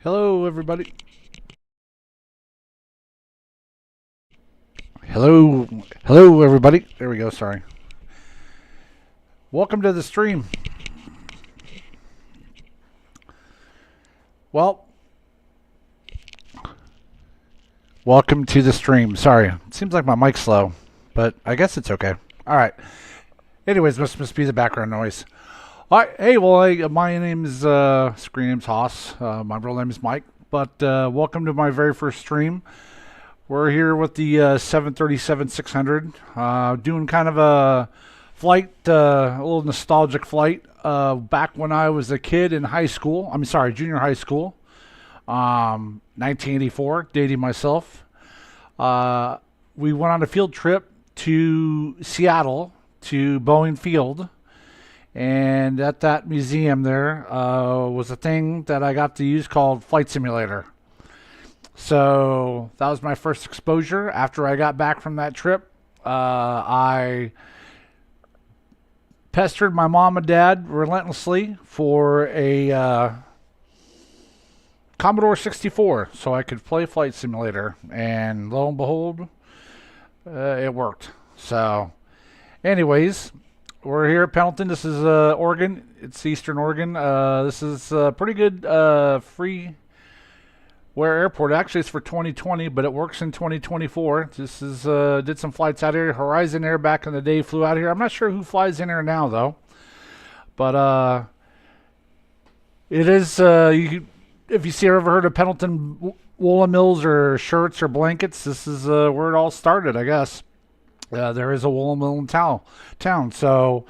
Hello, everybody. Hello, everybody. There we go. Sorry. Welcome to the stream. Well, welcome to the stream. Sorry, it seems like my mic's slow, but I guess it's okay. All right. Anyways, must be the background noise. All right. Hey, well, my name is screen name's Haas. My real name is Mike. But welcome to my very first stream. We're here with the 737-600, doing kind of a flight, a little nostalgic flight. Back when I was a kid in high school. I'm sorry, junior high school. 1984, dating myself. We went on a field trip to Seattle to Boeing Field. And at that museum there was a thing that I got to use called Flight Simulator. So that was my first exposure. After I got back from that trip, I pestered my mom and dad relentlessly for a Commodore 64 so I could play Flight Simulator. And lo and behold, it worked. So anyways, we're here at Pendleton. This is Oregon. It's Eastern Oregon. This is a pretty good freeware airport. Actually, it's for 2020, but it works in 2024. This is did some flights out here. Horizon Air back in the day flew out here. I'm not sure who flies in here now though, but it is. If you see ever heard of Pendleton woolen mills or shirts or blankets, this is where it all started, I guess. There is a woolen mill in town. So,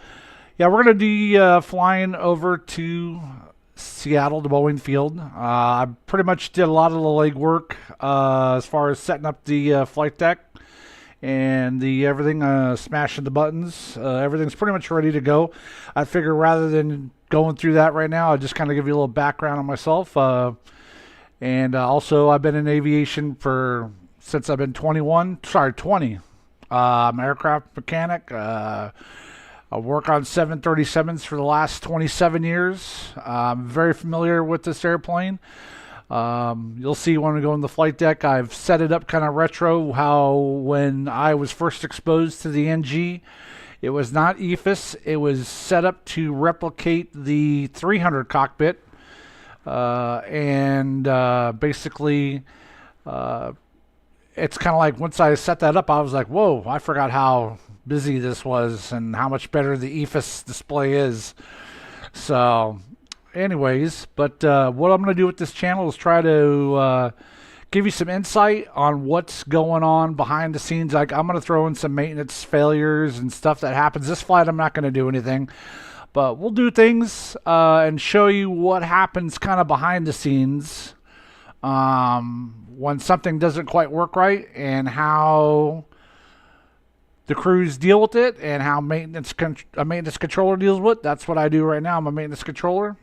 yeah, we're going to be flying over to Seattle to Boeing Field. I pretty much did a lot of the legwork as far as setting up the flight deck and the everything, smashing the buttons. Everything's pretty much ready to go. I figure rather than going through that right now, I'll just kind of give you a little background on myself. And also, I've been in aviation since I've been 20. I'm an aircraft mechanic. I work on 737s for the last 27 years. I'm very familiar with this airplane. You'll see when we go in the flight deck, I've set it up kind of retro how when I was first exposed to the NG, it was not EFIS. It was set up to replicate the 300 cockpit. Basically, it's kind of like once I set that up, I was like, whoa, I forgot how busy this was and how much better the EFIS display is. So, anyways, but what I'm going to do with this channel is try to give you some insight on what's going on behind the scenes. Like, I'm going to throw in some maintenance failures and stuff that happens. This flight, I'm not going to do anything. But we'll do things and show you what happens kind of behind the scenes when something doesn't quite work right, and how the crews deal with it, and how a maintenance controller deals with it. That's what I do right now. I'm a maintenance controller.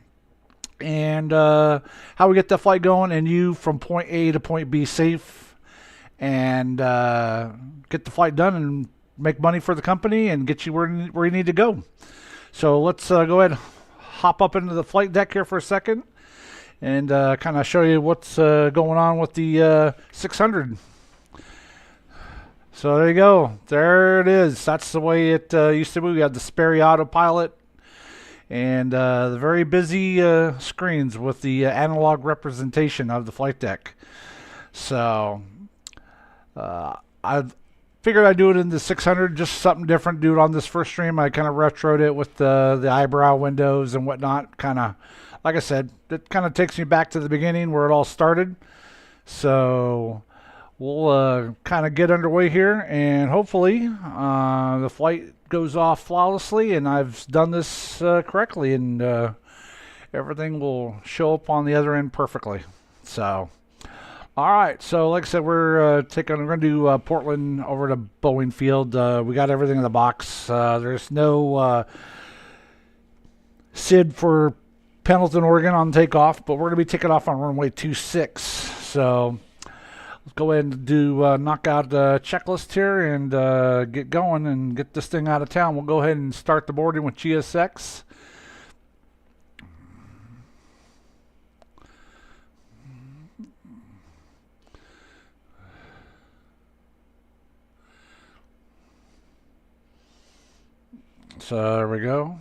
And how we get the flight going and you from point A to point B safe, and get the flight done and make money for the company and get you where you need to go. So let's go ahead and hop up into the flight deck here for a second and kind of show you what's going on with the 600. So there you go. There it is. That's the way it used to be. We had the Sperry autopilot and the very busy screens with the analog representation of the flight deck. So I figured I'd do it in the 600, just something different. Do it on this first stream. I kind of retroed it with the eyebrow windows and whatnot. Kind of, like I said, it kind of takes me back to the beginning where it all started. So we'll kind of get underway here, and hopefully the flight goes off flawlessly and I've done this correctly, and everything will show up on the other end perfectly. So all right, so like I said, we're going to do Portland over to Boeing Field. We got everything in the box. There's no SID for Pendleton, Oregon on takeoff, but we're going to be taking off on runway 26. So let's go ahead and do knock out the checklist here and get going and get this thing out of town. We'll go ahead and start the boarding with GSX. So there we go.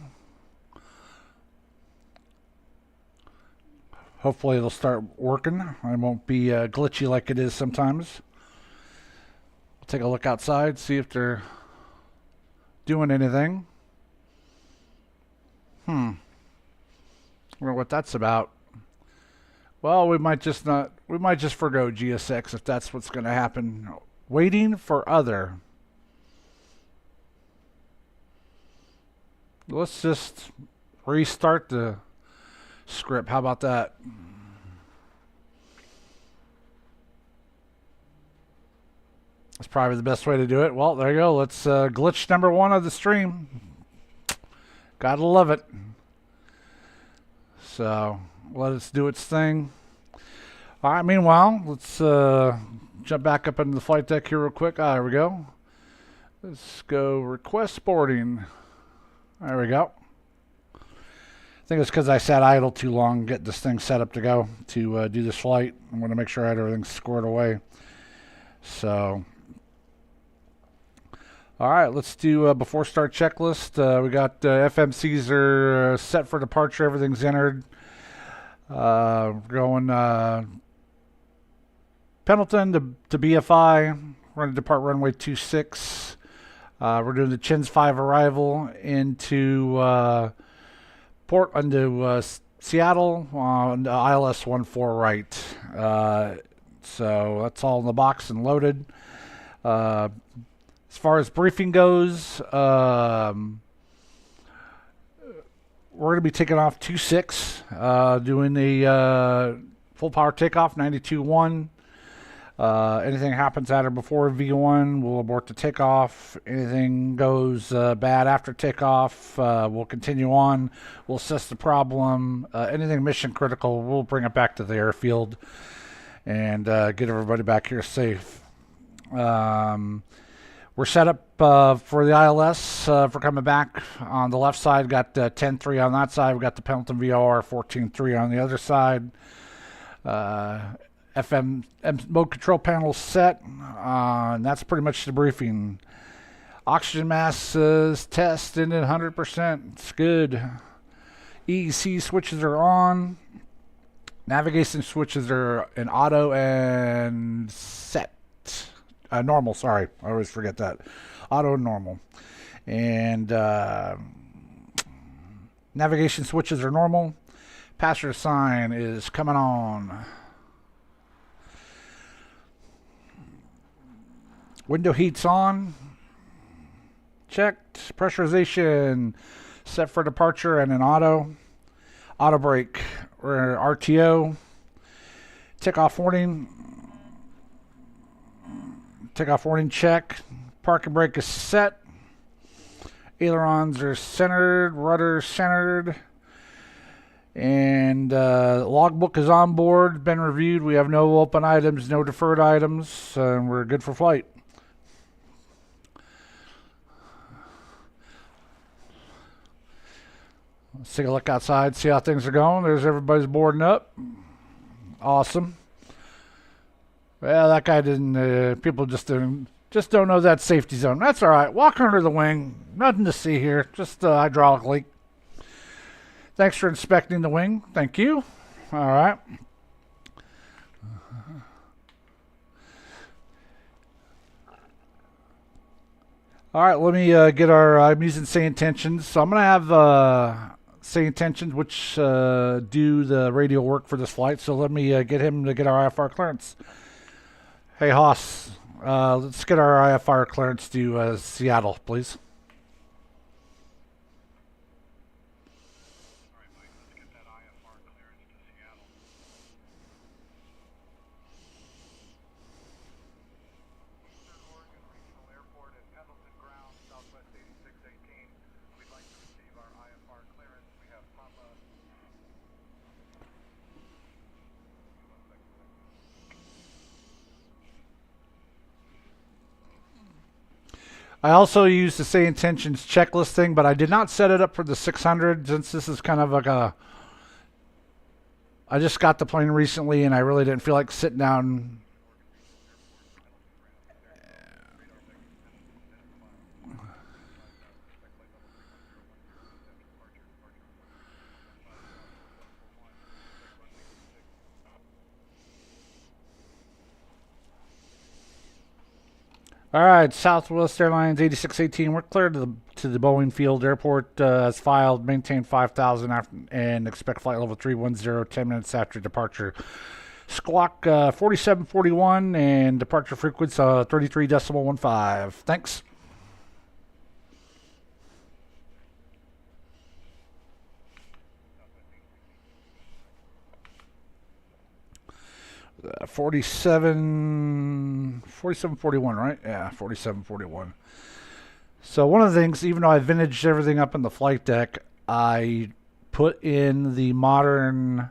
Hopefully it'll start working. It won't be glitchy like it is sometimes. Take a look outside, see if they're doing anything. I wonder what that's about. Well, we might just forgo GSX if that's what's going to happen. Waiting for other. Let's just restart the script. How about that? That's probably the best way to do it. Well, there you go. Let's glitch number 1 of the stream. Gotta love it. So let it do its thing. All right, meanwhile, let's jump back up into the flight deck here real quick. There we go. Let's go request boarding. There we go. I think it's because I sat idle too long getting this thing set up to go to do this flight. I want to make sure I had everything squared away. So, all right, let's do before start checklist. We got FMCs are set for departure. Everything's entered. We're going Pendleton to BFI. We're going to depart runway 26. We're doing the Chins 5 arrival into port into Seattle on ILS 14 right. So that's all in the box and loaded. As far as briefing goes, we're going to be taking off 26, doing the full power takeoff 92.1. Anything happens at or before V1, we'll abort the takeoff. Anything goes bad after takeoff, we'll continue on. We'll assess the problem. Anything mission critical, we'll bring it back to the airfield and get everybody back here safe. We're set up for the ILS for coming back. On the left side, got 10.3 on that side. We got the Pendleton VOR 14.3 on the other side. FM mode control panel set, and that's pretty much the briefing. Oxygen mask is tested at 100%. It's good. EEC switches are on. Navigation switches are in auto and set. Normal, sorry. I always forget that. Auto and normal. And navigation switches are normal. Passenger sign is coming on. Window heat's on. Checked. Pressurization set for departure and an auto. Auto brake. We're RTO. Takeoff warning. Takeoff warning check. Parking brake is set. Ailerons are centered. Rudder centered. And logbook is on board. Been reviewed. We have no open items, no deferred items. And we're good for flight. Let's take a look outside, see how things are going. There's everybody's boarding up. Awesome. Well, that guy didn't. People just don't know that safety zone. That's all right. Walk under the wing. Nothing to see here. Just a hydraulic leak. Thanks for inspecting the wing. Thank you. All right. All right. Let me get our. I'm using say intentions. So I'm gonna have. Say intentions, which do the radio work for this flight. So let me get him to get our IFR clearance. Hey, Haas, let's get our IFR clearance to Seattle, please. All right, Mike, let's get that IFR clearance to Seattle. Eastern Oregon Regional Airport at Pendleton Ground, Southwest 8618. We'd like to receive our IFR clearance. We have Papa. I also used the say intentions checklist thing, but I did not set it up for the 600 since this is kind of like a. I just got the plane recently and I really didn't feel like sitting down. All right, Southwest Airlines 8618. We're clear to the Boeing Field Airport as filed. Maintain 5,000 and expect flight level 310 10 minutes after departure. Squawk 4741 and departure frequency 33.15. Thanks. Uh, 4741, right? Yeah, 4741. So one of the things, even though I vintaged everything up in the flight deck, I put in the modern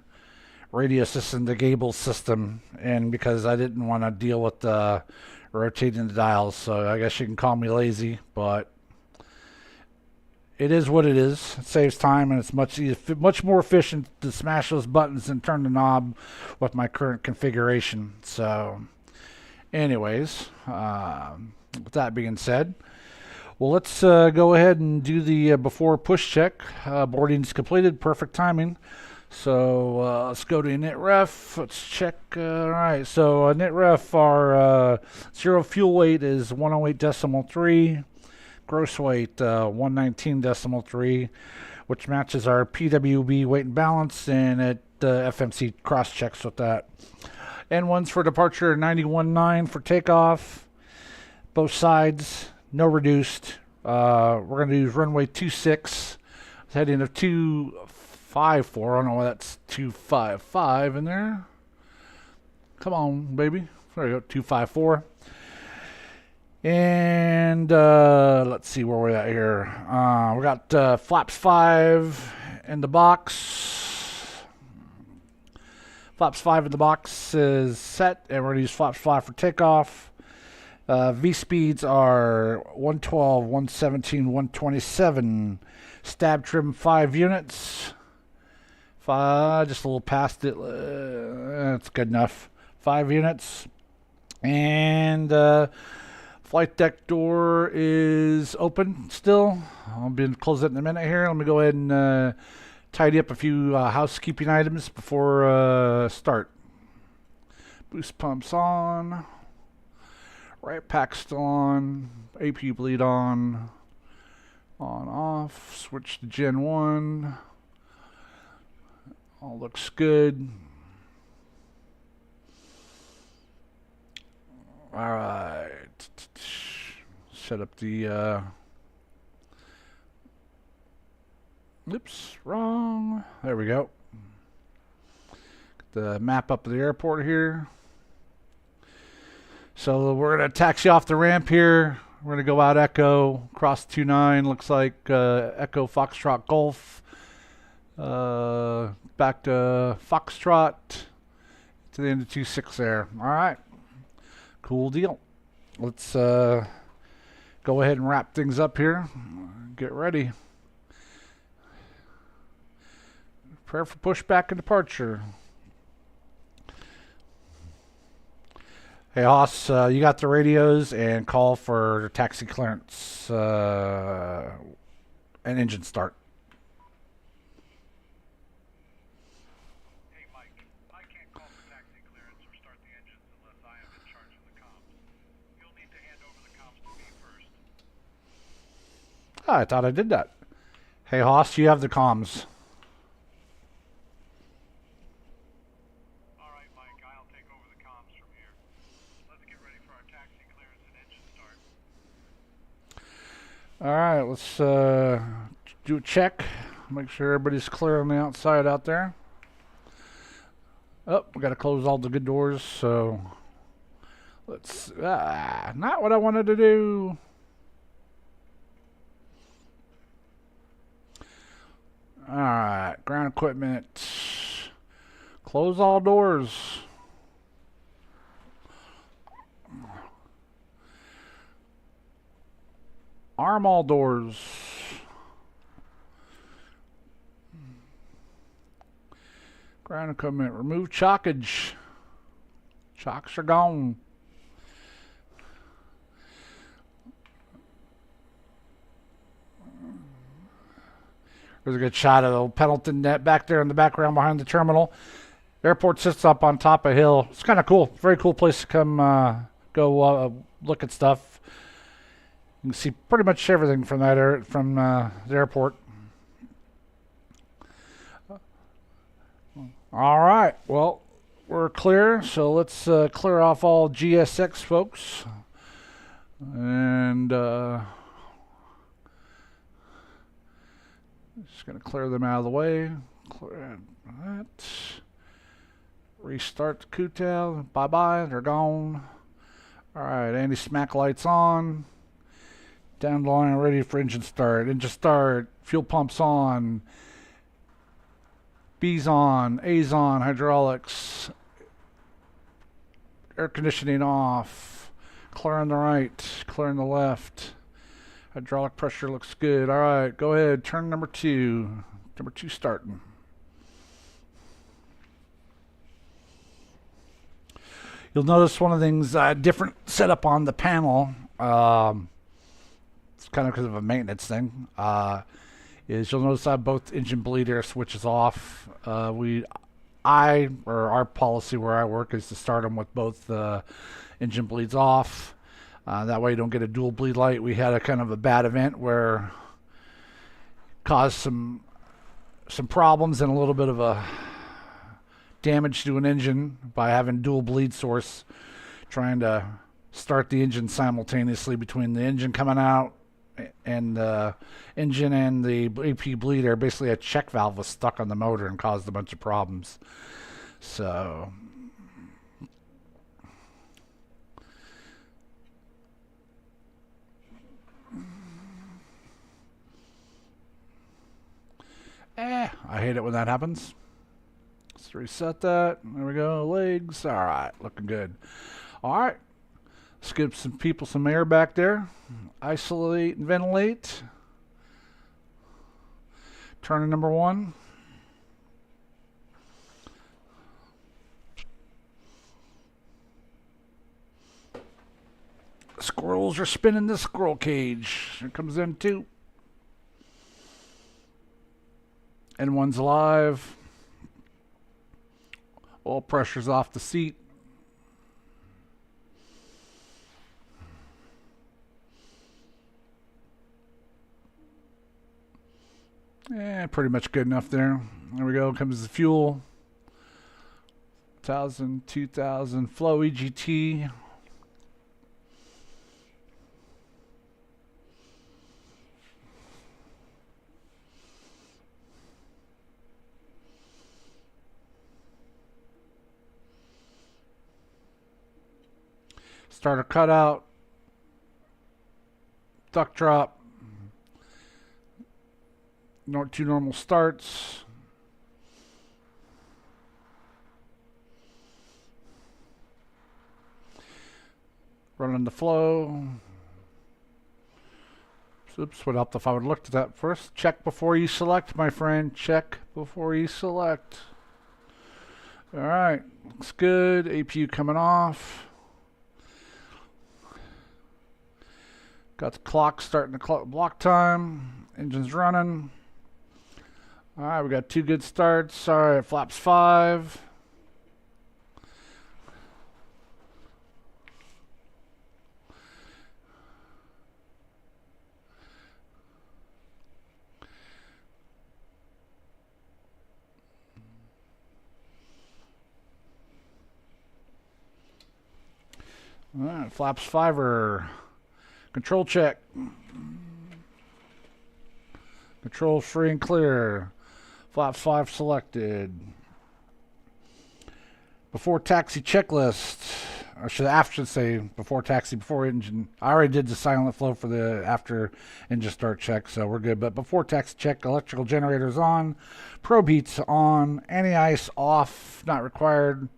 radio system, the Gable system, and because I didn't want to deal with rotating the dials, so I guess you can call me lazy, but it is what it is. It saves time, and it's much more efficient to smash those buttons and turn the knob with my current configuration. So, anyways, with that being said, well, let's go ahead and do the before push check. Boarding is completed. Perfect timing. So let's go to init-ref. Let's check. All right. So init-ref, our zero fuel weight is 108.3. Gross weight 119.3, which matches our PWB weight and balance, and it FMC cross checks with that. N1's for departure 91.9 for takeoff. Both sides, no reduced. We're going to use runway 26, heading of 254. I don't know why that's 255 in there. Come on, baby. There you go, 254. And let's see where we're at here. We got flaps 5 in the box. Flaps 5 in the box is set, and we're going to use flaps 5 for takeoff. V speeds are 112, 117, 127. Stab trim 5 units. Just a little past it. That's good enough. 5 units. And flight deck door is open still. I'll be close it in a minute here. Let me go ahead and tidy up a few housekeeping items before start. Boost pumps on. Right pack still on. AP bleed on. On off. Switch to Gen 1. All looks good. All right. Set up the oops, wrong. There we go. Get the map up of the airport here. So we're going to taxi off the ramp here. We're going to go out Echo, cross 29, looks like Echo Foxtrot Golf. Back to Foxtrot to the end of 26 there. All right. Cool deal. Let's go ahead and wrap things up here. Get ready. Prepare for pushback and departure. Hey, Hoss, you got the radios, and call for taxi clearance and engine start. Hey, Mike. I can't call for taxi clearance or start the engines unless I am in charge of the comms. You'll need to hand over the comms to me first. I thought I did that. Hey, Hoss, you have the comms. All right, Mike. I'll take over the comms from here. Let's get ready for our taxi clearance and engine start. All right, let's do a check. Make sure everybody's clear on the outside out there. Oh, we got to close all the good doors, so let's... not what I wanted to do. All right, ground equipment. Close all doors. Arm all doors. Ground equipment. Remove chockage. Chocks are gone. There's a good shot of the Pendleton net back there in the background behind the terminal. Airport sits up on top of a hill. It's kind of cool. Very cool place to come go look at stuff. You can see pretty much everything from that from the airport. All right, well, we're clear, so let's clear off all GSX folks. And just going to clear them out of the way. Clear that. Restart the Kutel. Bye-bye, they're gone. All right, anti-smack lights on. Down the line, ready for engine start. Engine start, fuel pumps on. B's on, A's on, hydraulics. Air conditioning off. Clear on the right, clear on the left. Hydraulic pressure looks good. All right, go ahead, turn number 2. Number 2 starting. You'll notice one of the things, different setup on the panel. It's kind of because of a maintenance thing. Is you'll notice I have both engine bleed air switches off. Our policy where I work is to start them with both engine bleeds off. That way you don't get a dual bleed light. We had a kind of a bad event where caused some problems and a little bit of a damage to an engine by having dual bleed source, trying to start the engine simultaneously between the engine coming out and the engine and the AP bleed air. Basically a check valve was stuck on the motor and caused a bunch of problems. So I hate it when that happens. Let's reset that. There we go. Legs. All right. Looking good. All right. Let's give some people some air back there. Isolate and ventilate. Turning number 1. Squirrels are spinning the squirrel cage. Here comes M2. N1's alive. Oil pressure's off the seat. Pretty much good enough there. There we go. Comes the fuel. 1,000, 2,000. Flow EGT. Starter cutout. Duct drop. 2 normal starts. Running the flow. Oops, would help if I would have looked at that first. Check before you select, my friend. Check before you select. Alright, looks good. APU coming off. Got the clock starting the clock block time. Engine's running. Alright, we got 2 good starts. Alright, flaps 5. Alright, flaps 5 are control check. Control free and clear. Flaps 5 selected. Before taxi checklist. I should say before taxi, before engine. I already did the silent flow for the after engine start check, so we're good. But before taxi check, electrical generators on. Probe heats on. Anti-ice off. Not required.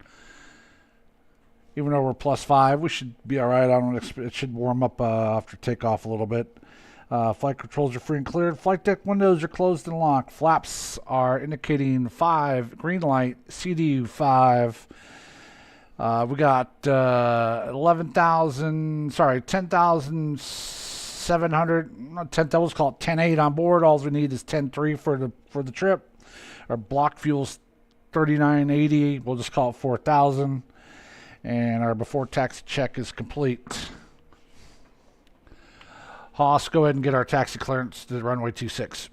Even though we're +5, we should be all right. I don't expect it should warm up after takeoff a little bit. Flight controls are free and cleared. Flight deck windows are closed and locked. Flaps are indicating 5. Green light. CDU 5. We got 10,700. Not 10,000. Let's call it 10.8 on board. All we need is 10.3 for the trip. Our block fuel's 39.80. We'll just call it 4,000. And our before taxi check is complete. Haas, go ahead and get our taxi clearance to the runway 26.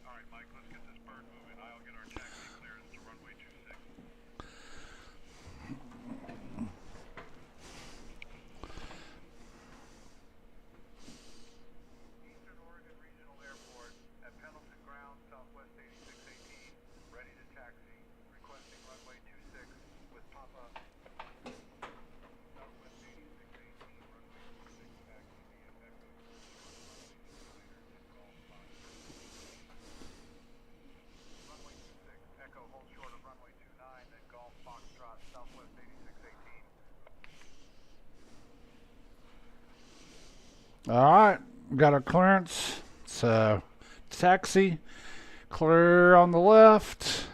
All right, Mike, let's get this bird moving. I'll get our taxi clearance to runway 26. Eastern Oregon Regional Airport at Pendleton Ground, Southwest 8618, ready to taxi. Requesting runway 26 with Papa. Southwest 8618, runway 26 taxi via Echo. Runway 26, Echo, hold short of runway 29, then Golf Foxtrot, Southwest 8618. All right, got our clearance. So, taxi, clear on the left.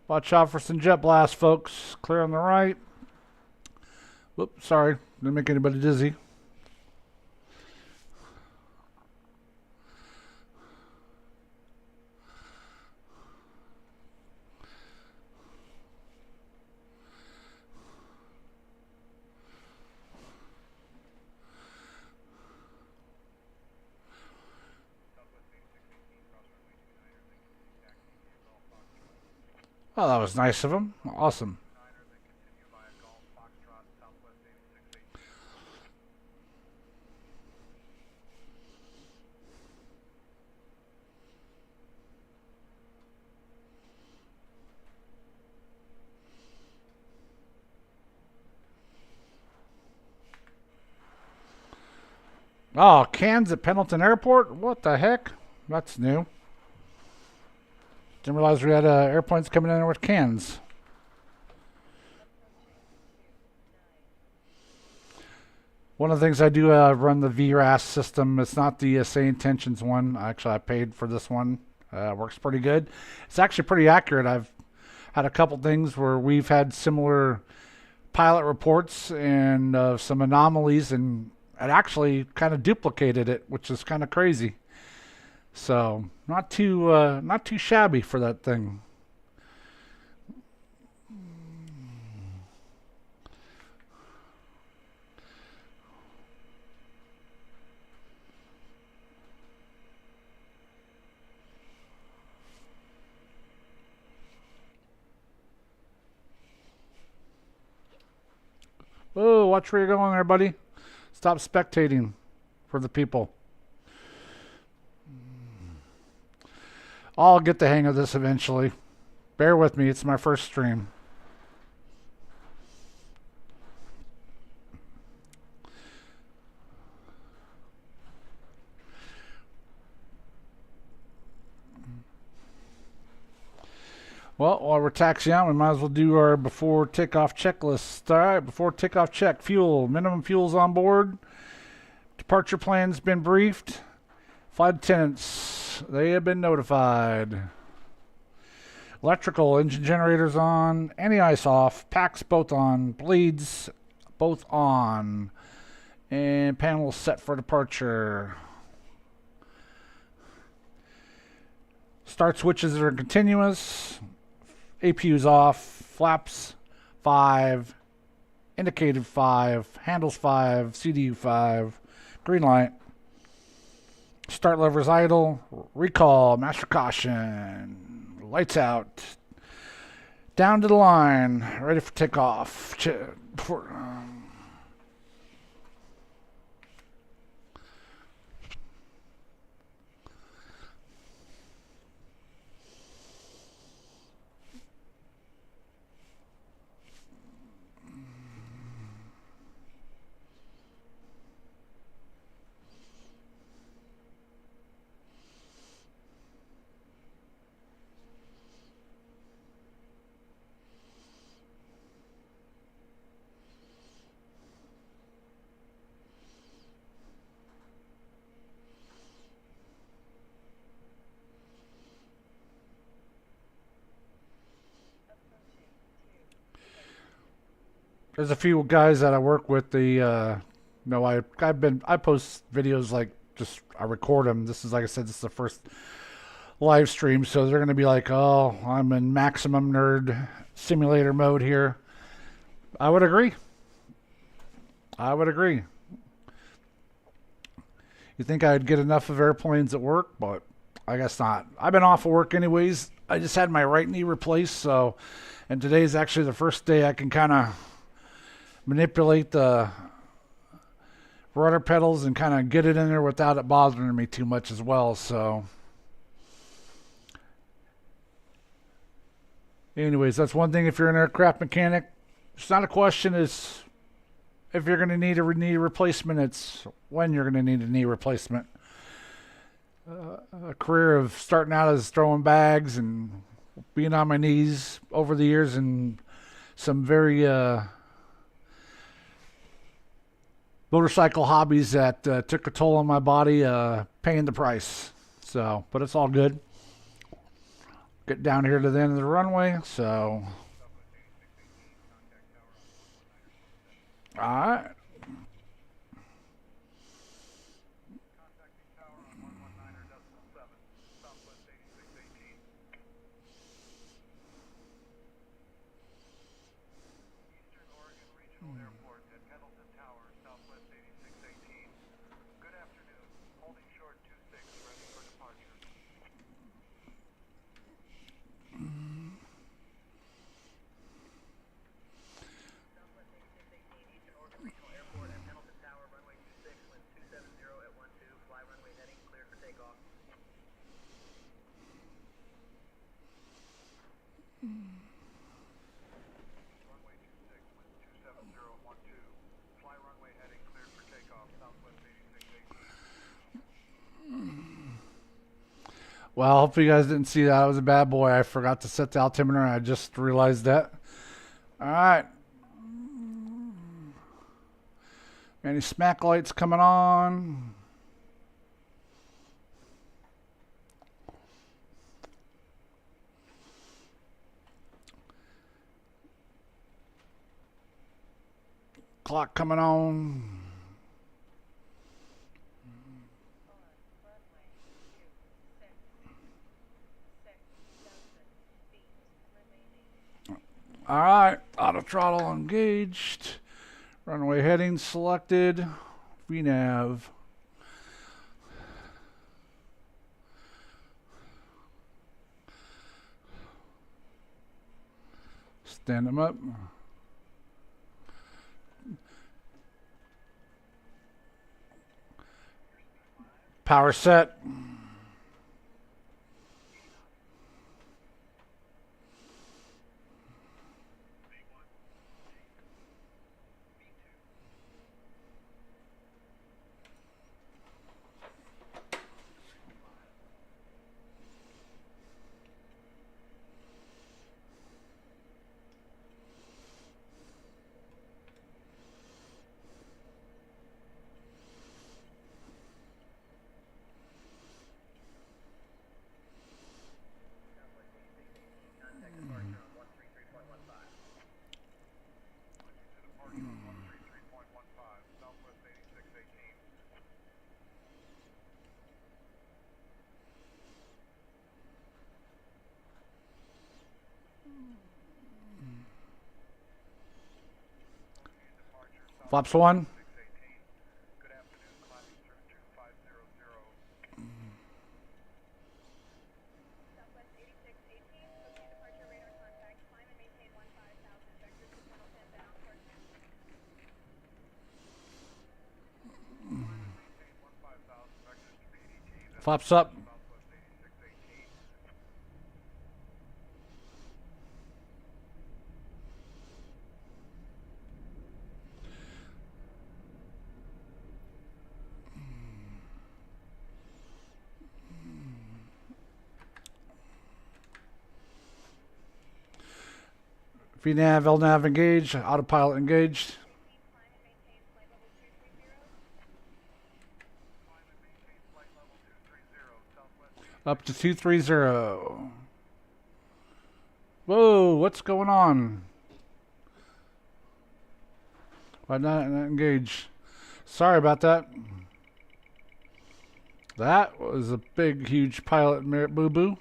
Watch out for some jet blast, folks. Clear on the right. Whoops, sorry, didn't make anybody dizzy. Oh, that was nice of him. Awesome. Then continue via Golf Foxtrot, Southwest 8618. Oh, cans at Pendleton Airport? What the heck? That's new. Didn't realize we had airplanes coming in there with cans. One of the things I do run the VRAS system. It's not the Say Intentions one. Actually, I paid for this one. Works pretty good. It's actually pretty accurate. I've had a couple things where we've had similar pilot reports and some anomalies, and it actually kind of duplicated it, which is kind of crazy. So not too shabby for that thing. Oh, watch where you're going there, buddy. Stop spectating for the people. I'll get the hang of this eventually. Bear with me, it's my first stream. Well, while we're taxiing out, we might as well do our before takeoff checklist. All right, before takeoff check, fuel. Minimum fuel's on board. Departure plan's been briefed. Flight attendants, they have been notified. Electrical, engine generators on. Anti-ice off. Packs both on. Bleeds both on. And panels set for departure. Start switches are continuous. APU's off. Flaps 5. Indicated 5. Handles 5. CDU 5. Green light. Start levers idle. Recall. Master caution. Lights out. Down to the line. Ready for takeoff. There's a few guys that I work with. I post videos like just I record them. This is like I said, this is the first live stream, so they're gonna be like, "Oh, I'm in maximum nerd simulator mode here." I would agree. I would agree. You think I'd get enough of airplanes at work, but I guess not. I've been off of work anyways. I just had my right knee replaced, so and today's actually the first day I can kind of manipulate the rudder pedals and kind of get it in there without it bothering me too much as well. So, anyways, that's one thing. If you're an aircraft mechanic, it's not a question. Is if you're going to need a knee replacement, it's when you're going to need a knee replacement. A career of starting out as throwing bags and being on my knees over the years, and some very motorcycle hobbies that took a toll on my body, paying the price. So, but it's all good. Get down here to the end of the runway. So, all right. Contacting tower on 119.7, Southwest 8618. Eastern Oregon Regional Airport at Pendleton Tower, Southwest 8618. Good afternoon. Holding short 26, ready for departure. Southwest 8618, Eastern Oregon Regional Airport at Pendleton Tower, runway 26, wind 270 at 12, fly runway heading, clear for takeoff. Runway 26, wind 270 at 12, fly runway heading, clear for takeoff, Southwest 8618. Well, hopefully you guys didn't see that. I was a bad boy. I forgot to set the altimeter, and I just realized that. All right. Any smack lights coming on? Clock coming on. All right, auto throttle engaged. Runway heading selected. VNAV. Stand them up. Power set. Flaps 1. Good afternoon, climbing through 2500. Southwest 8618, proceed departure radar contact, climb and maintain 15,000, vectors to Pendleton, bound for maintain 15,000, vectors to PDT, Flaps up. Southwest 8618. VNAV, LNAV engaged. Autopilot engaged. Climb and maintain flight level 230. Climb and maintain flight level 230, Southwest Up to 230. Whoa, what's going on? Why not engage? Sorry about that. That was a big, huge pilot boo-boo.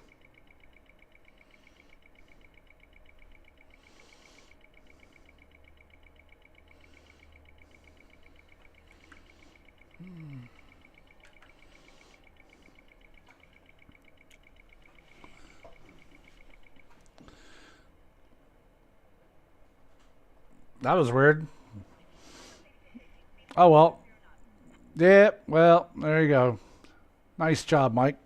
That was weird. Oh well. Yeah, well, there you go. Nice job, Mike.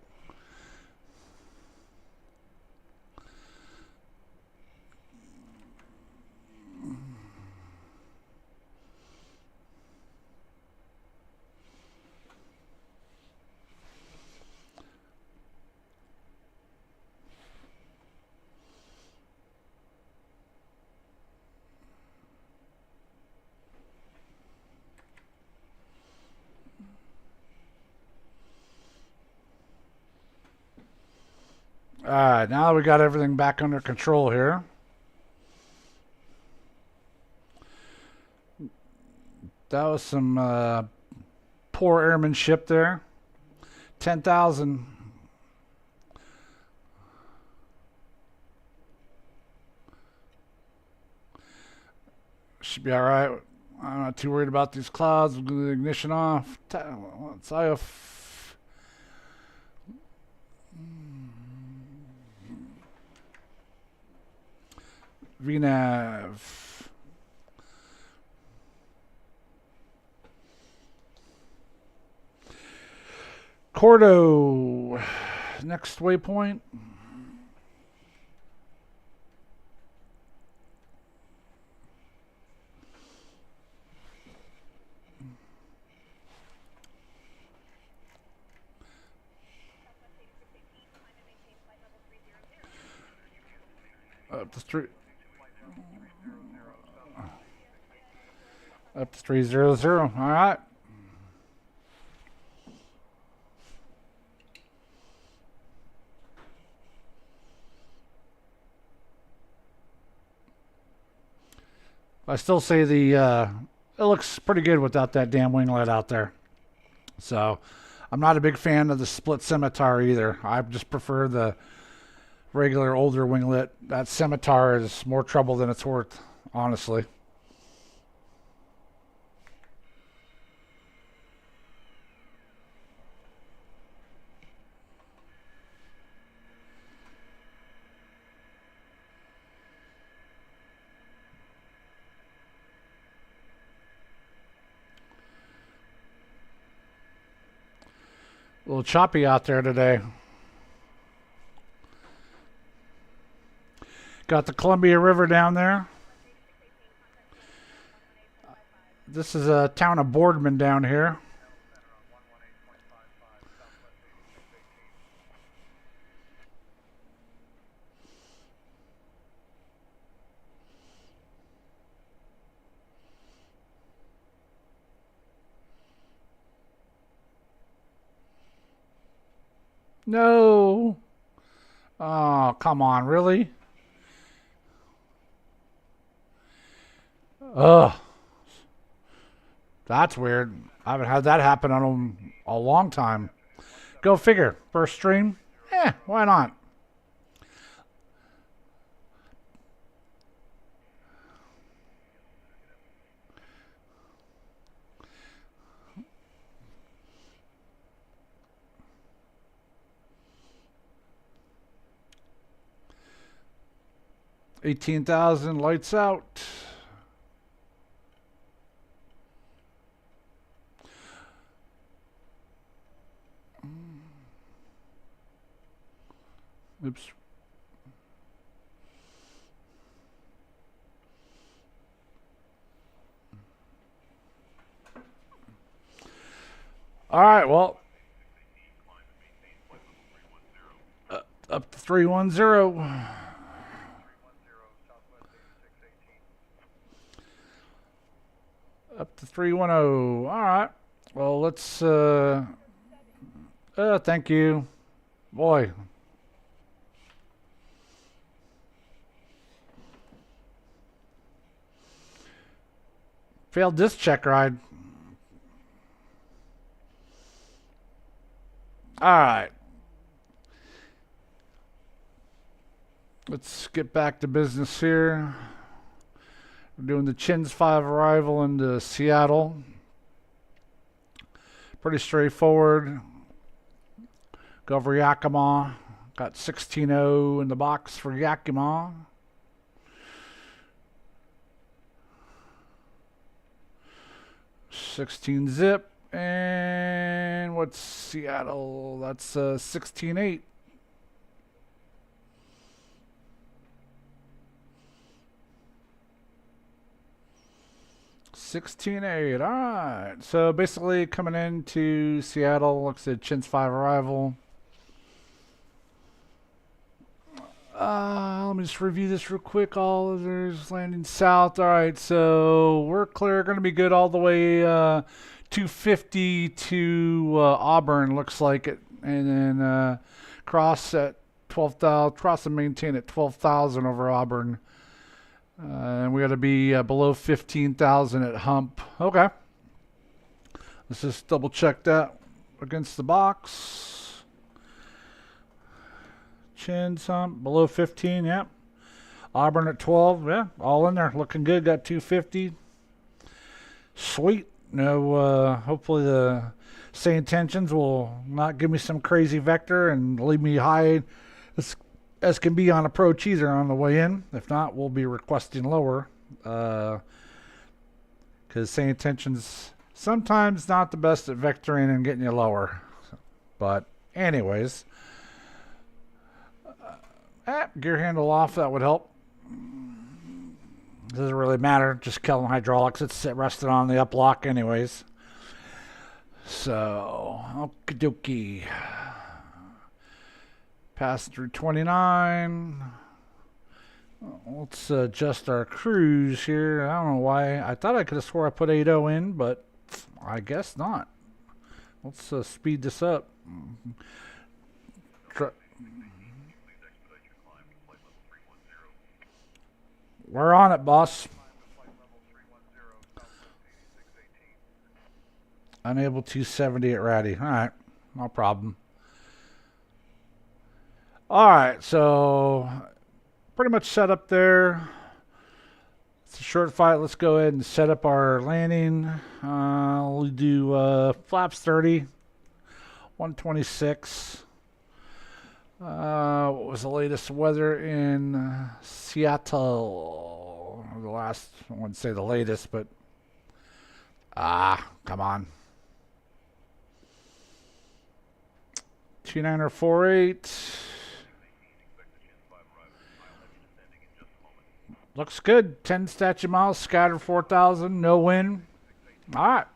Alright, now that we got everything back under control here. That was some poor airmanship there. 10,000. Should be alright. I'm not too worried about these clouds. We'll do the ignition off. Let's IF. VNAV. Cordo. Next waypoint. Up to three. Up to 300. All right. I still say it looks pretty good without that damn winglet out there. So I'm not a big fan of the split scimitar either. I just prefer the regular older winglet. That scimitar is more trouble than it's worth, honestly. A little choppy out there today. Got the Columbia River down there. This is a town of Boardman down here. No. Oh, come on, really? Ugh. That's weird. I haven't had that happen on a long time. Go figure. First stream? Why not? $18,000 lights out. Oops. All right, well, up to 310. Up to 310. All right. Well, let's thank you. Boy. Failed disc check ride. All right. Let's get back to business here. We're doing the Chins 5 arrival into Seattle. Pretty straightforward. Go over Yakima. Got 16-0 in the box for Yakima. 16 zip. And what's Seattle? That's 16.8. 16.8. All right. So basically, coming into Seattle, looks at Chins 5 arrival. Let me just review this real quick. All others landing south. All right, so we're clear. Going to be good all the way 250 to Auburn, looks like it, and then cross at 12,000. Cross and maintain at 12,000 over Auburn, and we got to be below 15,000 at Hump. Okay, let's just double check that against the box. Chins Hump below 15, yep. Auburn at 12, yeah, all in there, looking good. Got 250. Sweet. No, hopefully the same tensions will not give me some crazy vector and leave me high as can be on a pro cheeser on the way in. If not, we'll be requesting lower, because same tensions sometimes not the best at vectoring and getting you lower. But anyways, gear handle off, that would help. Doesn't really matter, just killing hydraulics. It's rested on the up lock anyways. So, okie dokie. Pass through 29. Let's adjust our cruise here. I don't know why. I thought I could have swore I put 80 in, but I guess not. Let's speed this up. We're on it, boss. Unable 270 at Ratty. All right, no problem. All right, so pretty much set up there. It's a short fight. Let's go ahead and set up our landing. We'll do flaps 30, 126. What was the latest weather in Seattle? The last, I wouldn't say the latest, but come on. 2948. Looks good. 10 statute miles, scattered 4,000, no wind. All right.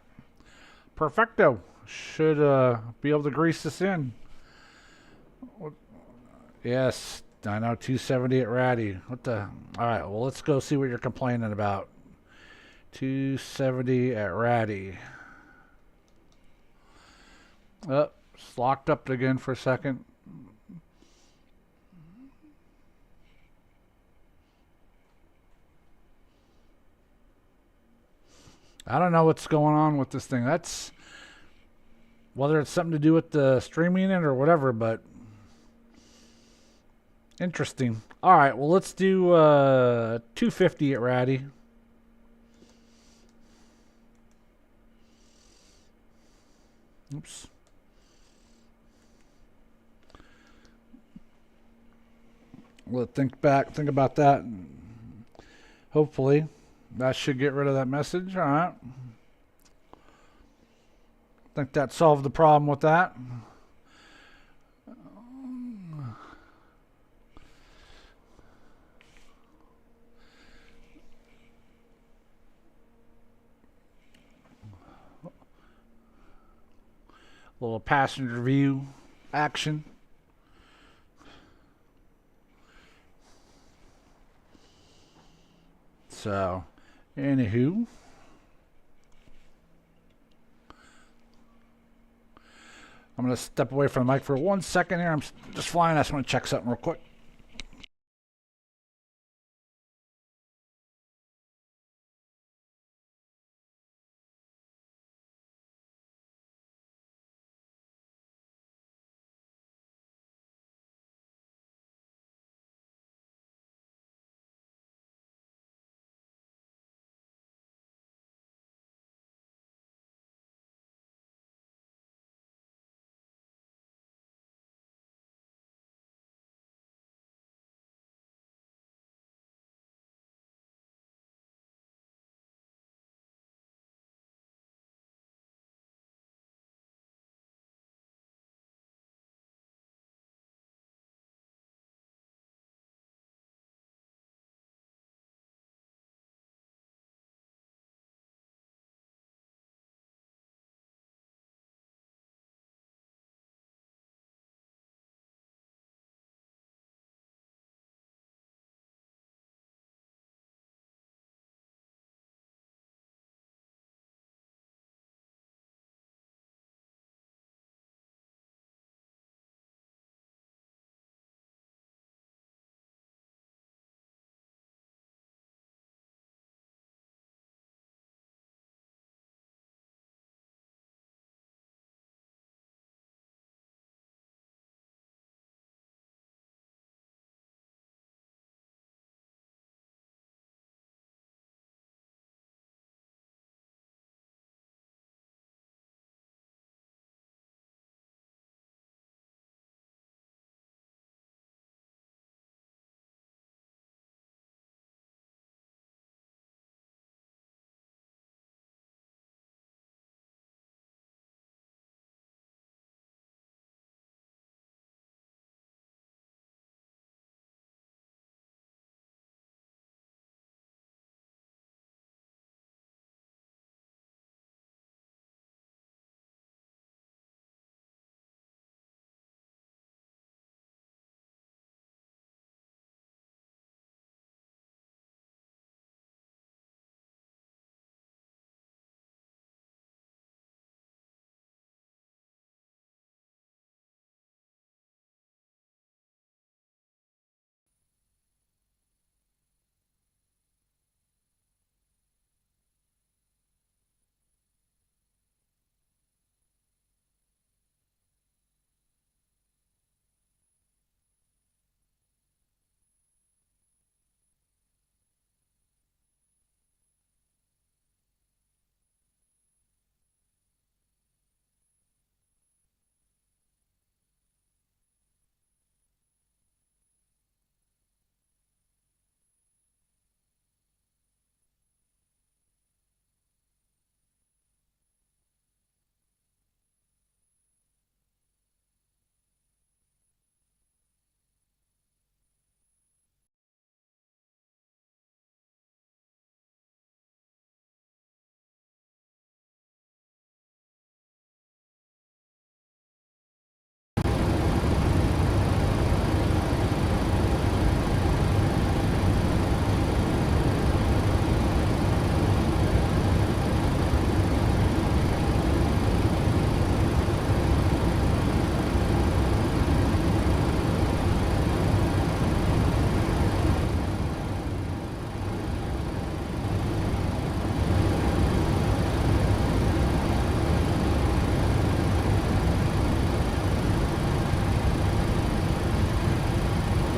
Perfecto. Should be able to grease this in. Yes, I know, 270 at Ratty. What the? All right, well, let's go see what you're complaining about. 270 at Ratty. Oh, it's locked up again for a second. I don't know what's going on with this thing. That's whether it's something to do with the streaming it or whatever, but interesting. All right, well, let's do 250 at Ratty. Oops. We'll think about that. Hopefully, that should get rid of that message. All right. Think that solved the problem with that. Little passenger view action. So, anywho, I'm going to step away from the mic for 1 second here. I'm just flying. I just want to check something real quick.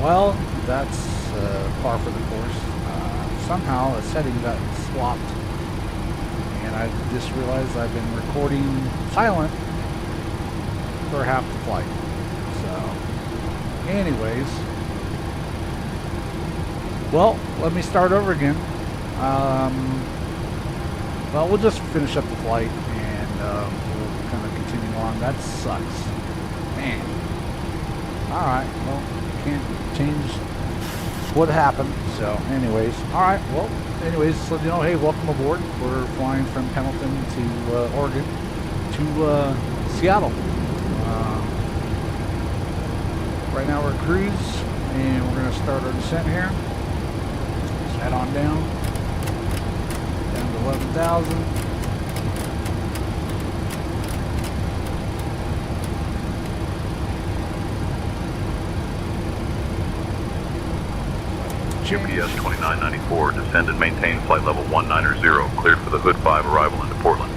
Well, that's par for the course. Somehow a setting got swapped, and I just realized I've been recording silent for half the flight. So, anyways, well, let me start over again. Well, we'll just finish up the flight and we'll kind of continue on. That sucks, man. All right, well, can't change what happened. So, anyways, all right. Well, anyways, so you know, hey, welcome aboard. We're flying from Pendleton to Oregon to Seattle. Right now we're cruise, and we're going to start our descent here. Just head on down to 11,000. GPS 2994, descend and maintain flight level 190, cleared for the Hood 5 arrival into Portland.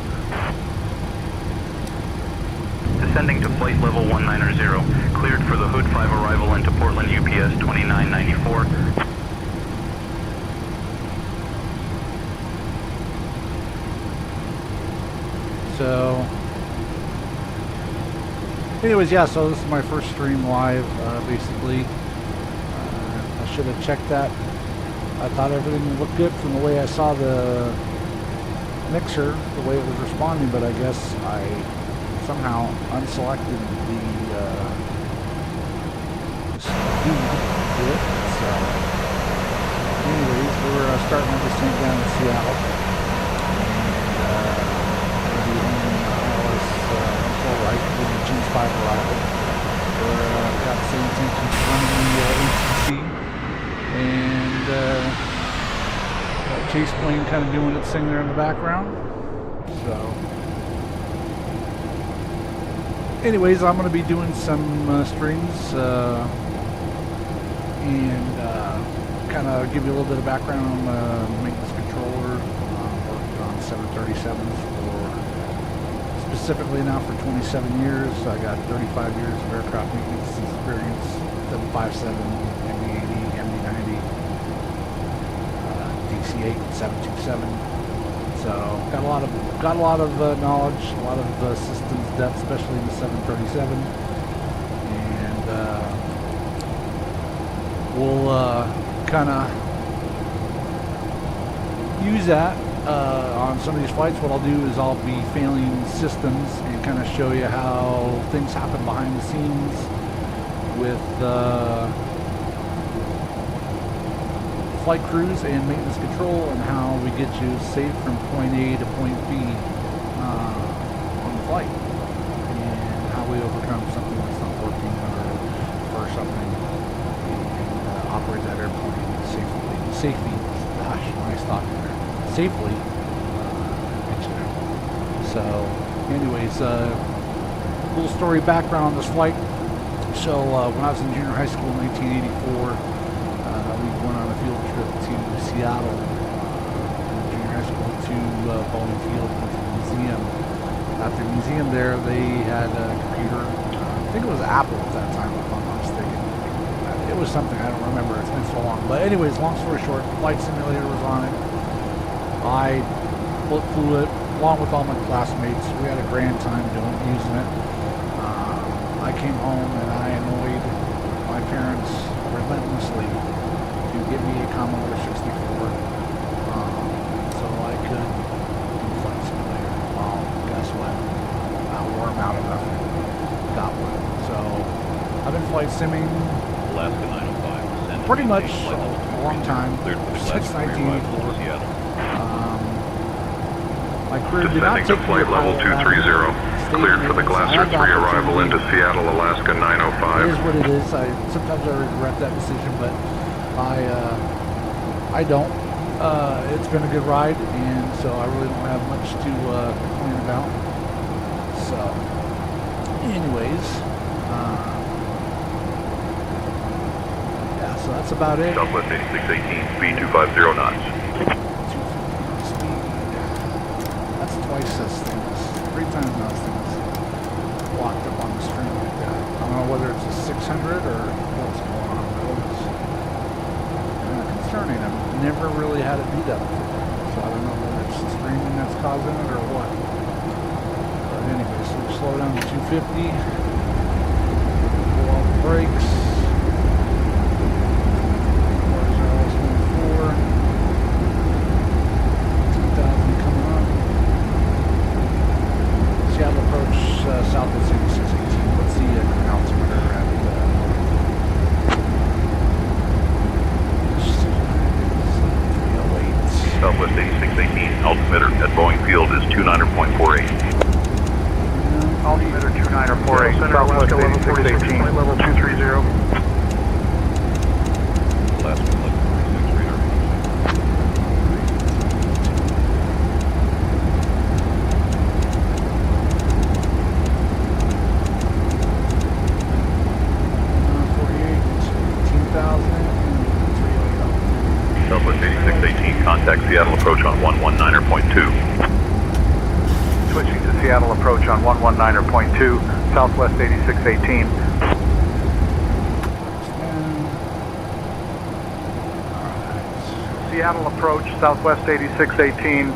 Descending to flight level 190, cleared for the Hood 5 arrival into Portland, UPS 2994. So, anyways, yeah, so this is my first stream live, basically. I should have checked that. I thought everything looked good from the way I saw the mixer, the way it was responding, but I guess I somehow unselected the speed to it. So, anyways, we're starting our descent down in Seattle. Right, with the G5 arrival. We're got the same intentions of running the ATC, and got Chase plane kind of doing its thing there in the background. So, anyways, I'm going to be doing some streams and kind of give you a little bit of background on the maintenance controller. Worked on 737s. Specifically now for 27 years. I got 35 years of aircraft maintenance experience, 757, MD-80, MD-90, DC-8, 727. So got a lot of knowledge, a lot of systems depth, especially in the 737. And we'll kind of use that on some of these flights. What I'll do is I'll be failing systems and kind of show you how things happen behind the scenes with flight crews and maintenance control, and how we get you safe from point A to point B on the flight, and how we overcome something that's not working or something, and operate that airplane safely. Gosh, nice talking there. Safely. So, anyways, little story background on this flight. So, when I was in junior high school in 1984, we went on a field trip to Seattle, junior high school, to Bowling Field, went to the museum. At the museum there, they had a computer. I think it was Apple at that time, if I'm not mistaken. It was something, I don't remember, it's been so long. But anyways, long story short, flight simulator was on it. I flew it along with all my classmates. We had a grand time using it. I came home and I annoyed my parents relentlessly to give me a Commodore 64 so I could do flight simulator. Well, guess what? I wore them out enough and got one. So I've been flight simming Alaska 905, pretty much a long time, since 1984. My career did not descending to take flight level 230, cleared for the Glasser 3 arrival into Seattle, Alaska 905. It is what it is. Sometimes I regret that decision, but I don't. It's been a good ride, and so I really don't have much to complain about. So, anyways, yeah, so that's about it. Southwest 8618, speed 250 knots. Twice those things, 3 times those things locked up on the string like that. I don't know whether it's a 600 or what's going on, but never really had it do that before. So I don't know whether it's the streaming that's causing it or what. But anyway, so we slow down to 250. Pull off the brakes. Cars are always going 4. 2,000 coming up. Seattle approach southwest 8618. What's the current altimeter at? Southwest 8618, altimeter at Boeing Field is 29.48. Altimeter 2948, Southwest 8618. Flight level 230. Last one, 1146 radar. Southwest 8618, contact Seattle approach on 119.2. Switching to Seattle approach on 119.2, Southwest 8618. Seattle approach, Southwest 8618.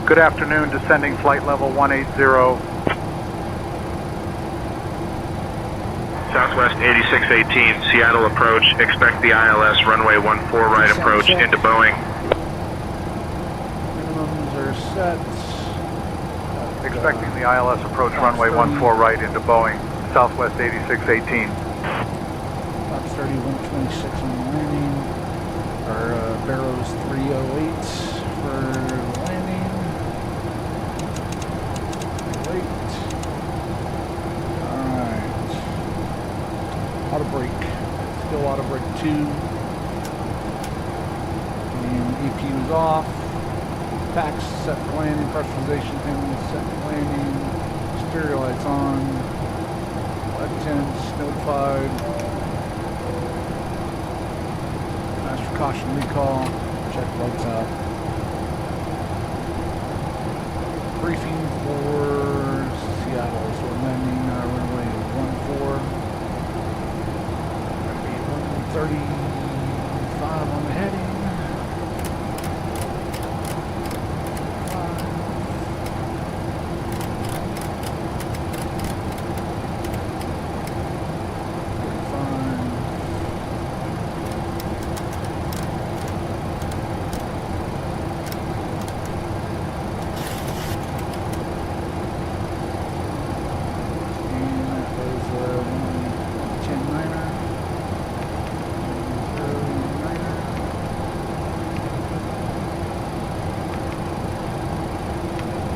Good afternoon, descending flight level 180. Southwest 8618, Seattle approach. Expect the ILS runway 14 right approach into Boeing. Minimums are set. Expecting the ILS approach runway 14 right into Boeing, Southwest 8618. About 3126 on the landing. Our Barrows 308 for the landing. Wait. Alright. Auto brake. Still auto brake 2. And EPU is off. Packs set for landing. Pressurization thing set for landing. Stereo lights on. Lieutenants notified. Master caution recall. Check lights out. Briefing for Seattle. So we're landing runway 14. 135 on the heading. 35.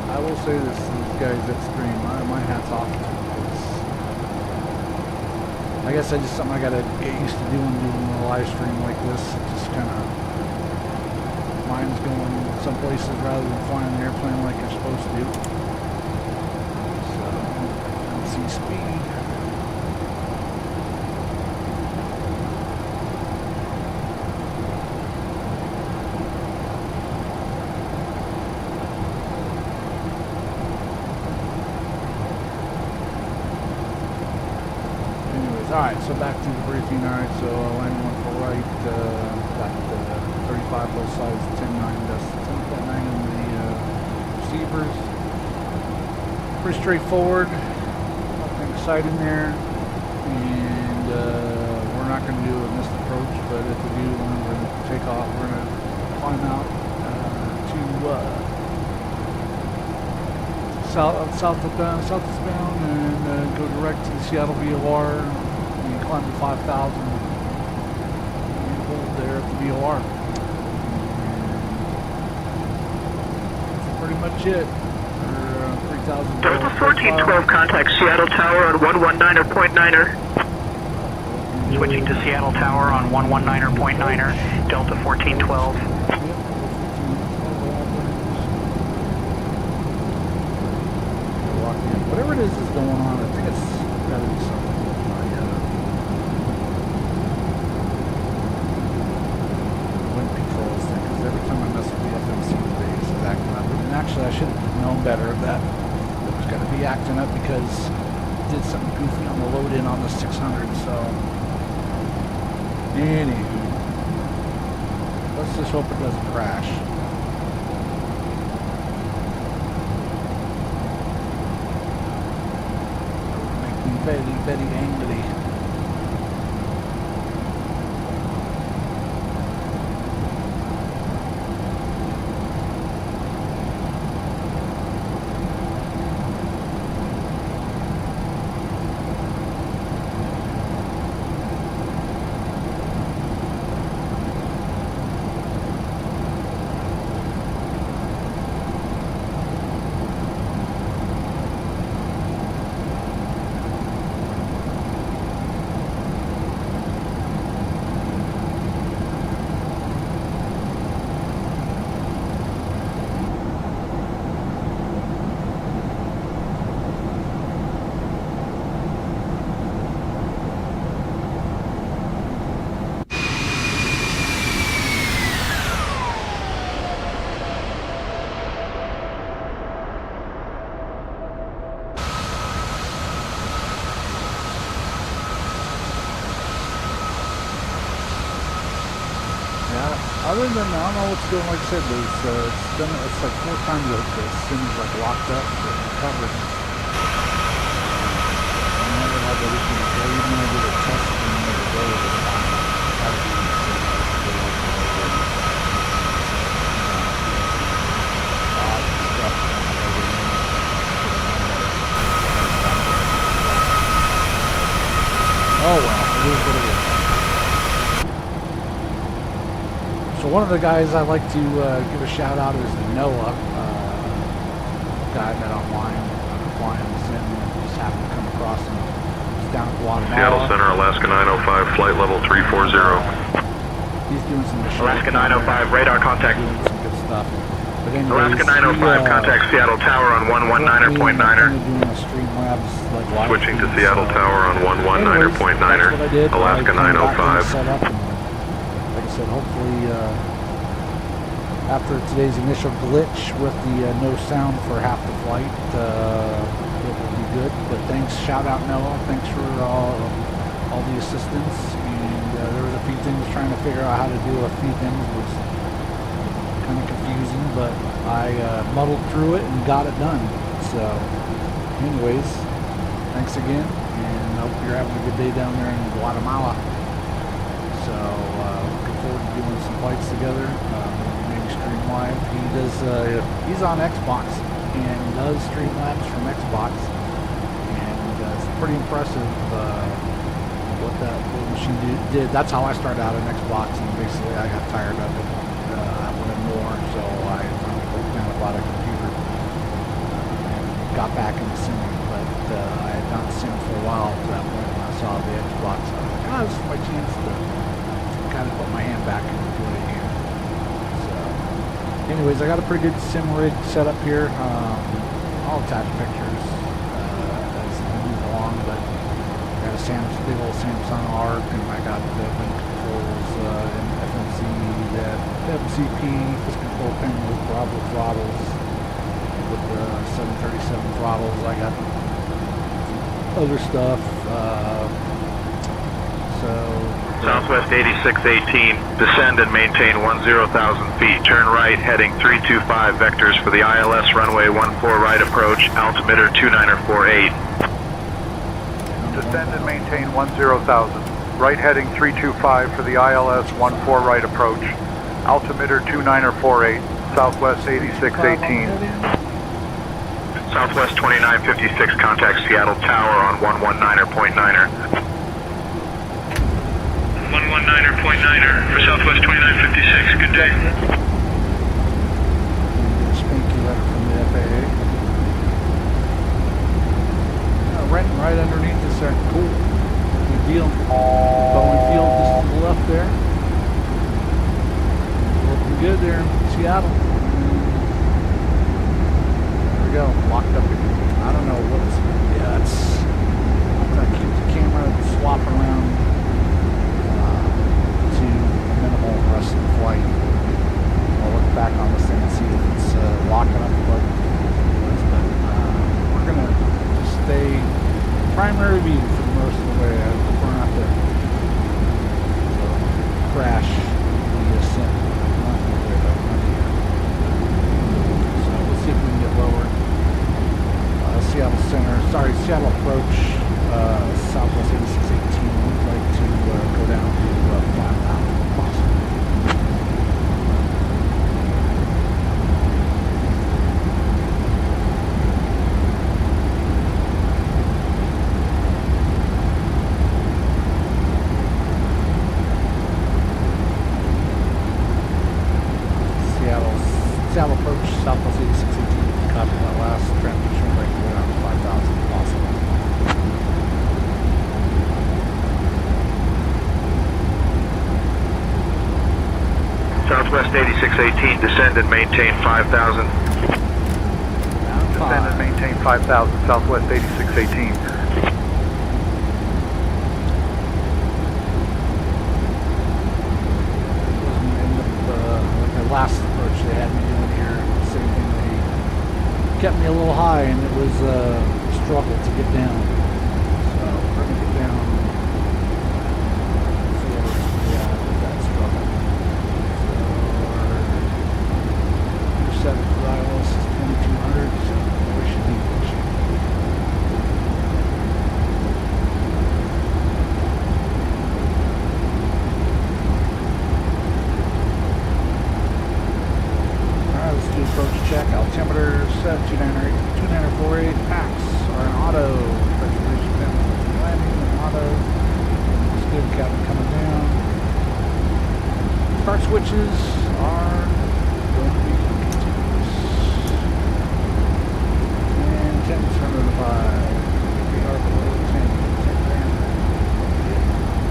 I will say this, these guys that stream, my hat's off to them. I guess I just something I gotta get used to doing a live stream like this. Just kind of, mine's going some places rather than flying an airplane like you're supposed to do. So, let's see speed. Alright, so back to the briefing. Alright, so landing 14 right, got 35 both sides, 10.9 in the receivers. Pretty straightforward, nothing exciting there. And we're not going to do a missed approach, but if we do, when we're going to take off, we're going to climb out to southeastbound and go direct to the Seattle VOR. Climb to 5,000 and hold there at the VOR. That's pretty much it for 3,000. Delta 1412, contact Seattle Tower on 119.9er. Switching to Seattle Tower on 119.9er, Delta 1412. Whatever it is going on, I think it's got to be something. Actually, I should have known better that it was going to be acting up because it did something goofy on the load in on the 600. So, anywho, let's just hope it doesn't crash. Make me very, very angry. Other than that, I don't know what's going. Like I said, it's like 4 times the sim is like locked up and covered. I never had that issue before. Even when I did a test the other day, it was fine. Had to be the same Oh well, it is what it is. So one of the guys I like to give a shout out is Noah, guy I met online, flying the sim, just happened to come across him. He's down at Guatemala. Seattle Center, Alaska 905, flight level 340. He's doing some machine. Alaska 905, radar contact. Doing some good stuff. But anyways, Alaska 905, contact Seattle Tower on 119.9er. Doing a Streamlabs like live Switching to feed, Seattle so- Tower on Anyways, that's what I 119.9er. did. Alaska I kinda got 905. things set up and, like I said, hopefully after today's initial glitch with the no sound for half the flight, it will be good. But thanks, shout out Noah. Thanks for all the assistance. And there was a few things trying to figure out how to do a few things was kind of confusing, but I muddled through it and got it done. So, anyways, thanks again, and I hope you're having a good day down there in Guatemala. So, looking forward to doing some flights together. Maybe stream live. He does. He's on Xbox and does Streamlabs from Xbox, and it's pretty impressive what that little machine did. That's how I started out on Xbox, and basically I got tired of it. I wanted more, so I finally broke down and bought a computer and got back into simming. But I had not simmed for a while to that point when I saw the Xbox. I was like, this is my chance to kind of put my hand back into it again. So, anyways, I got a pretty good sim rig set up here. I'll attach pictures as we move along, but I got a big old Samsung ARC, and I got the wind controls and FMC, FCP, fist control pin with Bravo throttles, with the 737 throttles. I got other stuff. Southwest 8618, descend and maintain 10,000 feet. Turn right, heading 325 vectors for the ILS runway 14 right approach, altimeter 2948. Descend and maintain 10,000. Right heading 325 for the ILS 14 right approach. Altimeter 2948, Southwest 8618. Southwest 2956, contact Seattle Tower on 119.9er. 119.9er for Southwest 2956, good day. Spanky letter from the FAA. Right underneath us there. Cool. Good deal. Boeing Field just to the left there. Looking good there in Seattle. There we go. Locked up again. I don't know what's. Yeah, it's. I'm going to keep the camera swapping around to minimal the rest of the flight. I'll look back on this thing and see if it's locking up like it was. But we're going to just stay primary view for the most of the way. I prefer not to crash the ascent. Seattle approach, Southwest 8618. We'd like to go down to 5,000 if possible. Seattle approach, Southwest 8618. Copy that last transmission. We'd like to go down to 5,000 if possible. Southwest 8618, descend and maintain 5,000. Descend and maintain 5,000, Southwest 8618. Like the last approach they had me doing here, same thing. They kept me a little high, and it was a struggle to get down. So we're gonna get down. See how that struggle. So our intercept for ILS is 2200. So we should be good shape. Let's do approach check. Altimeter 29848. Pax are an auto. Preservation landing and auto. Looks good. Cabin coming down. Start switches are going to be continuous. And 10 turn to 5. We are below 10 grand.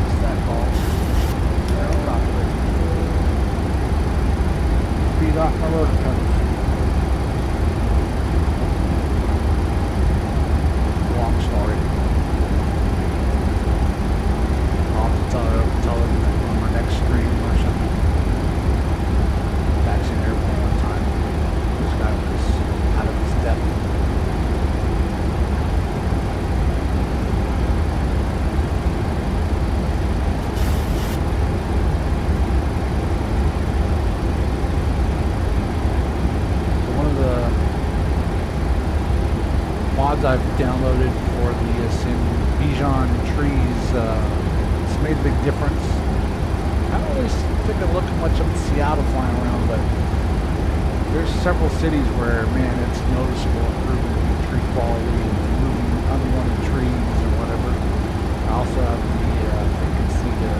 What's that called? Speed off my rotor cutters. Long story. I'll have to tell them on my next stream or something. Taxiing airplane one time. This guy was out of his depth. Mods I've downloaded for the Bijan trees, it's made a big difference. I don't really think I look much up at Seattle flying around, but there's several cities where, man, it's noticeable improvement in tree quality and removing unwanted trees or whatever. I also have the, you can see the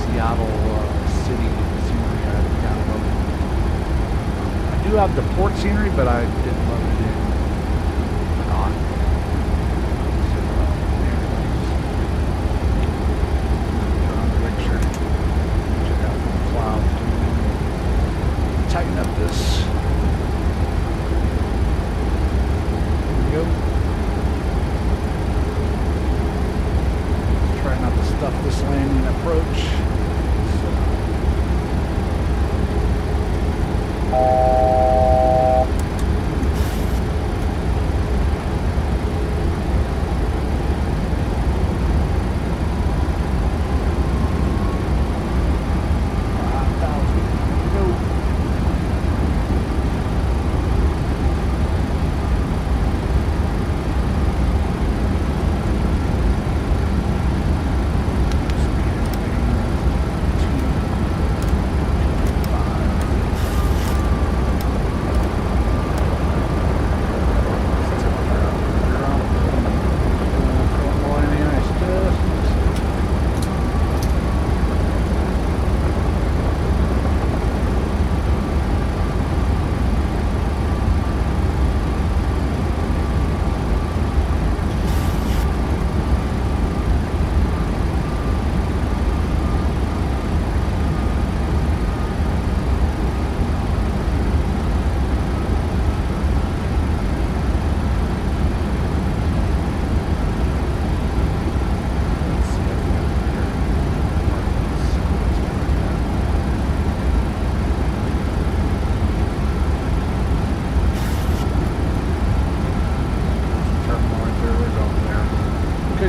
Seattle city scenery I've downloaded. I do have the port scenery, but I didn't load it in. Tighten up this. Here we go. Try not to stuff this landing approach.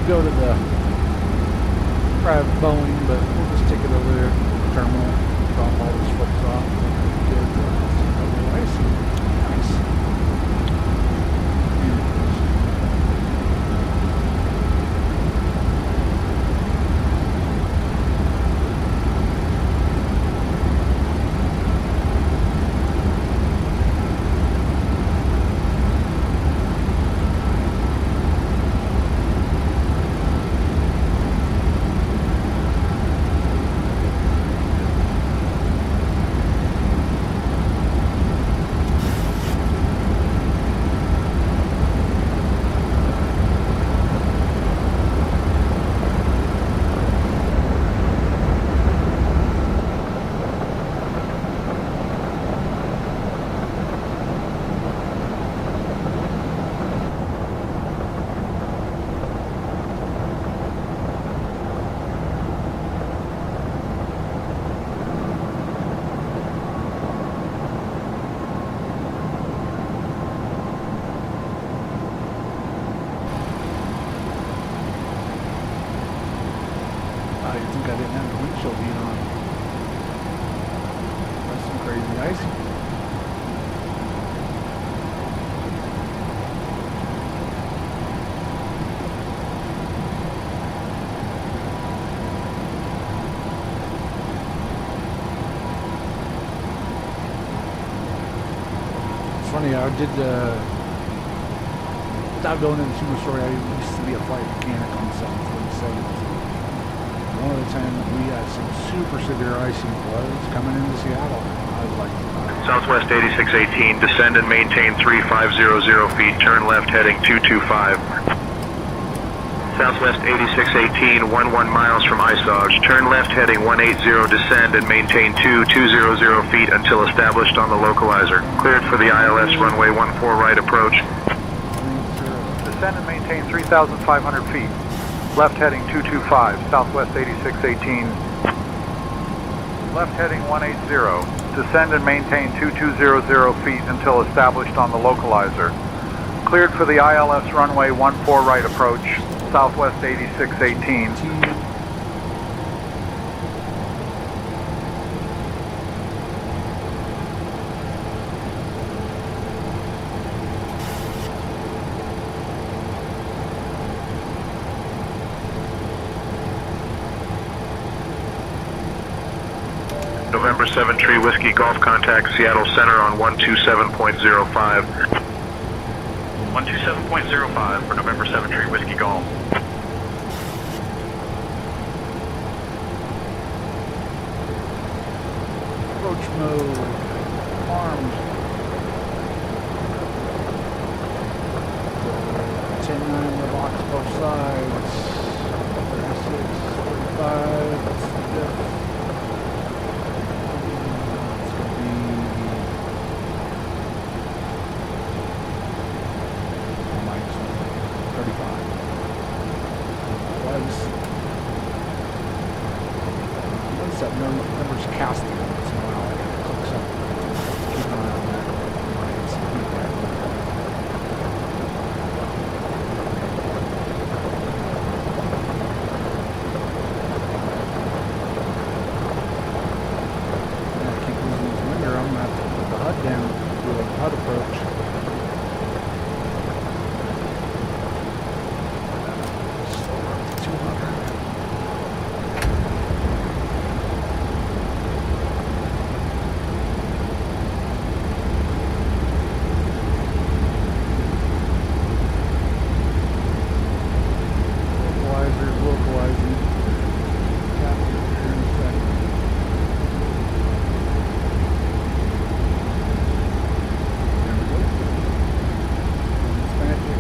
Go to the private Boeing, but we'll just take it over there to the terminal, drop all these flips off. Good. Nice. Nice. think I didn't have the windshield heat on. That's some crazy ice. It's funny, I did without going into too much story, I used to be a flight mechanic on the 747. One of the times we had some super severe icing was coming into Seattle. I was like, Southwest 8618, descend and maintain 3500 feet, turn left heading 225. Southwest 8618, 11 miles from Isage, turn left heading 180, descend and maintain 2200 feet until established on the localizer. Cleared for the ILS runway 14 right approach. Descend and maintain 3,500 feet. Left heading 225, Southwest 8618. Left heading 180. Descend and maintain 2200 feet until established on the localizer. Cleared for the ILS runway 14 right approach, Southwest 8618. November 7 Tree Whiskey Golf contact Seattle Center on 127.05. 127.05 for November 7 Tree Whiskey Golf. approach mode, armed. 10-9 in the box both sides. 36, 45, that's the diff. That number's casting once in a while. I gotta click something. Keep an eye on that. It's feedback. I keep losing this winder. I'm gonna have to put the HUD down to do a HUD approach. Slower up to 200. Localizing. Capture in a second. There we go. It's magic.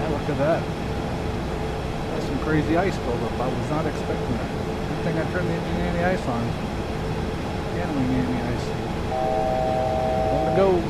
Look at that. That's some crazy ice buildup. I was not expecting that. Good thing I turned the engine anti-ice on. Handling anti-ice. On the go.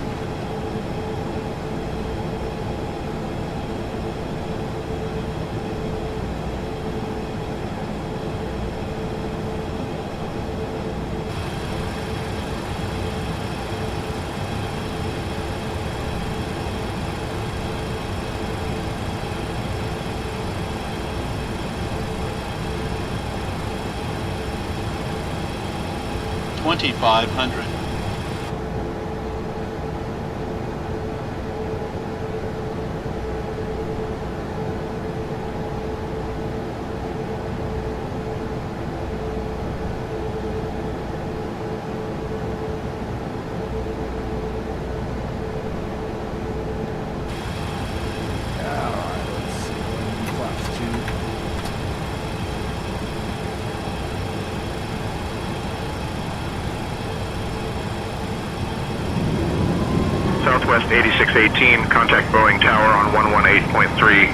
$2,500. Southwest 8618, contact Boeing Tower on 118.3.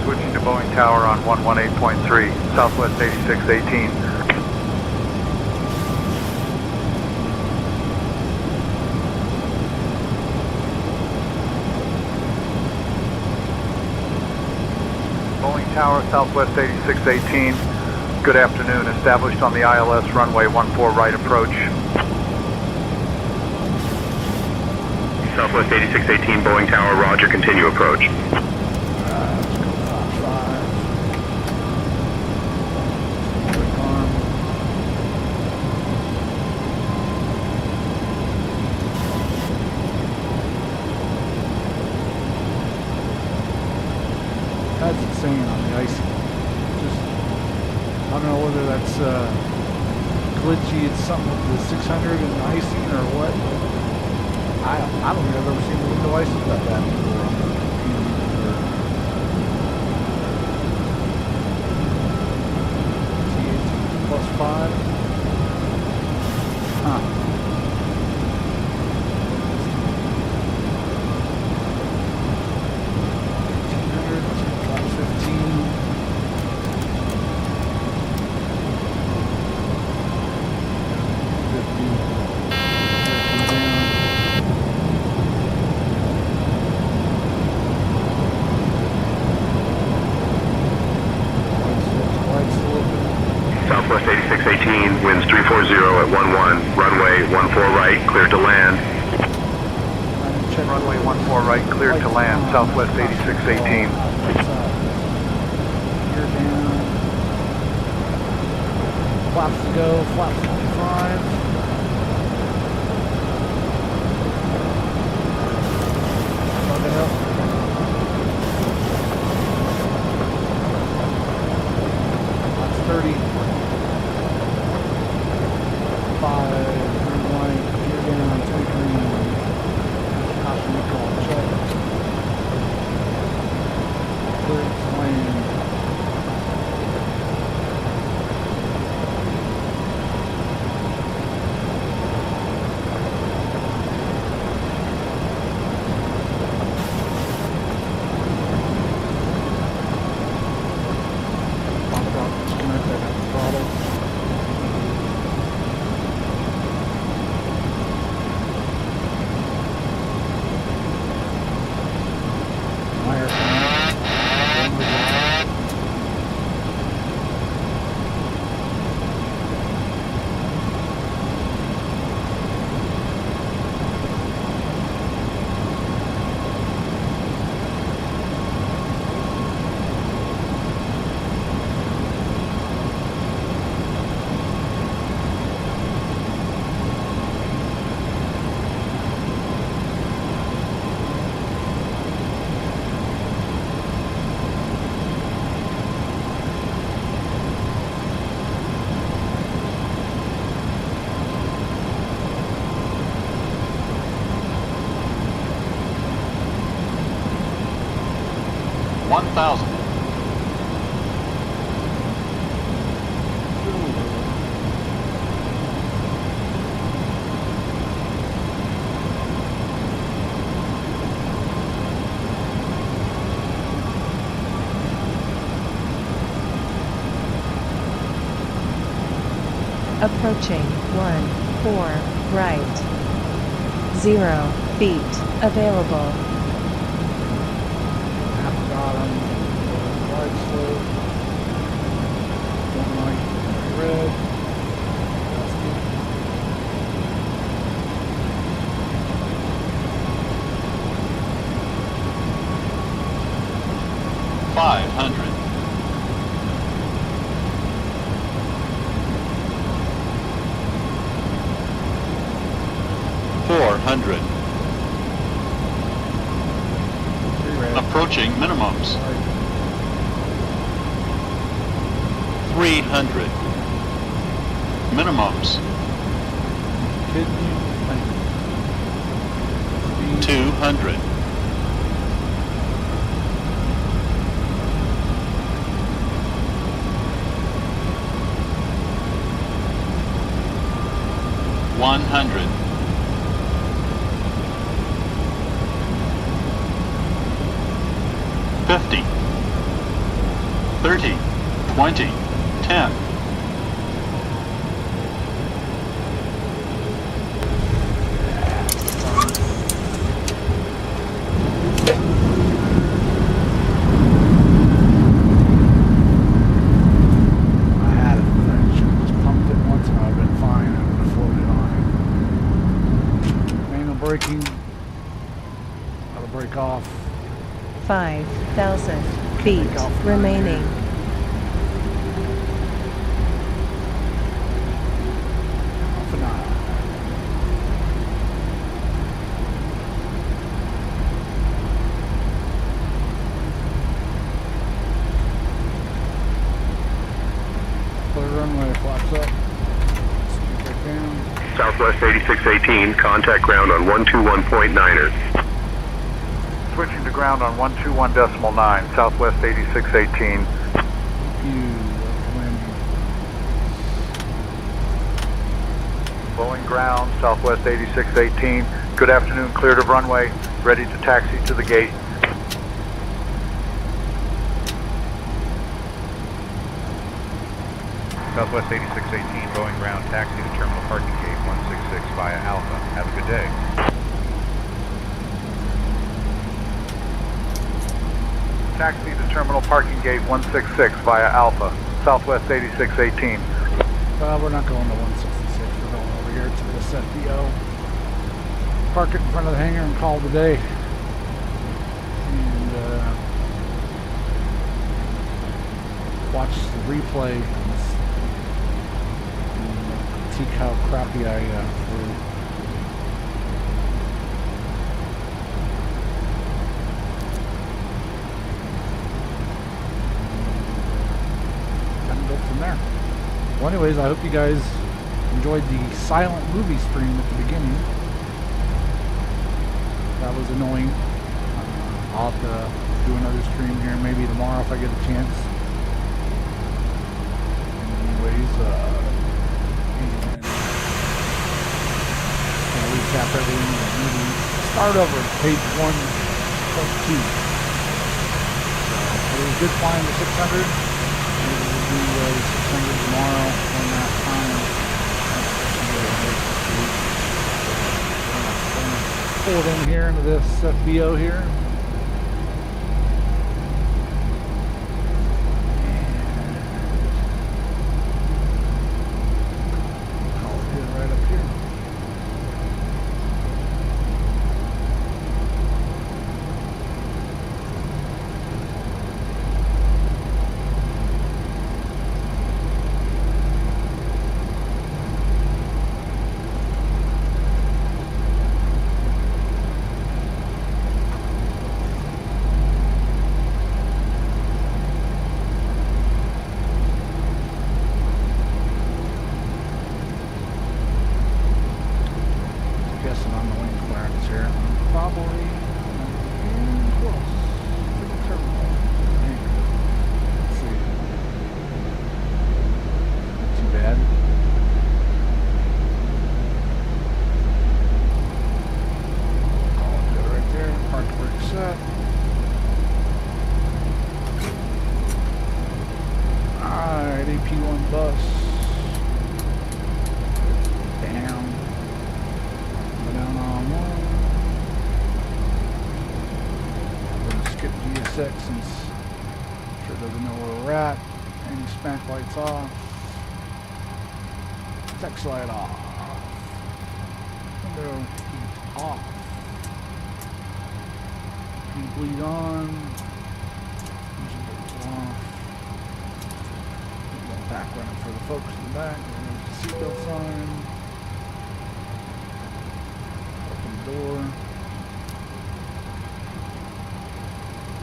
Switching to Boeing Tower on 118.3, Southwest 8618. Boeing Tower, Southwest 8618. Good afternoon. Established on the ILS runway 14 right approach. Southwest 8618, Boeing Tower, roger, continue approach. That's insane on the icing. Just, I don't know whether that's glitchy. It's something with the 600 and the icing or what. I don't think I've ever seen the window icing like that before. T18+5. Huh. Southwest 8618, winds 340 at 11, runway 14 right, cleared to land. Runway 14 right, cleared to land, Southwest 8618. Gear down. Flaps to go, flaps 25. Plug it up. That's 30. 5, green light, gear down, 23. Caution recall, check. Clear to land. Disconnect that throttle. One thousand. Approaching 14 right. 0 feet available. Half bottom, wide slope, one light, red. That's good. $500. 400. Approaching minimums. 300. Minimums. 200. 100. 50, 30, 20, 10. Braking, how to brake off. 5,000 feet remaining. Off and on. Clear runway, flaps up. Scoot back down. Southwest 8618, contact ground on 121.9er. Switching to ground on 121.9, Southwest 8618. Blowing ground, Southwest 8618. Good afternoon, cleared of runway, ready to taxi to the gate. Southwest 8618, Boeing ground, taxi to terminal parking gate 166 via Alpha. Have a good day. Taxi to terminal parking gate 166 via Alpha, Southwest 8618. We're not going to 166, we're going over here to this FBO. Park it in front of the hangar and call it a day. And watch the replay and critique how crappy I flew. And go from there. Well, anyways, I hope you guys enjoyed the silent movie stream at the beginning. That was annoying. I'll have to do another stream here maybe tomorrow if I get a chance. Anyways, and I'll recap everything in the movie. Start over at page 1.2. So it was good flying to 600. Maybe we'll do 600 tomorrow one last time. Pull it in here into this FBO here. AP1 bus. Down. Go down on one. We're going to skip GSX since sure doesn't know where we're at. Any spank lights off. Text light off. Window heat off. Heat bleed on. Engine lights off. Back running for the folks in the back. There's the seatbelt sign. Open the door.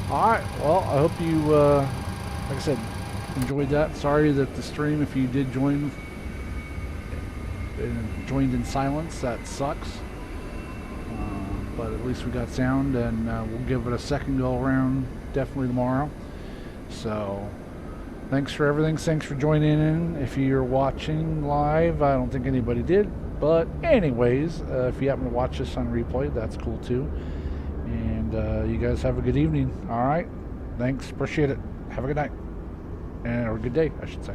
Alright, well, I hope you, like I said, enjoyed that. Sorry that the stream, if you did joined in silence, that sucks. But at least we got sound, and we'll give it a second go around definitely tomorrow. So thanks for everything. Thanks for joining in. If you're watching live, I don't think anybody did. But anyways, if you happen to watch this on replay, that's cool too. And you guys have a good evening. All right. Thanks. Appreciate it. Have a good night. Or a good day, I should say.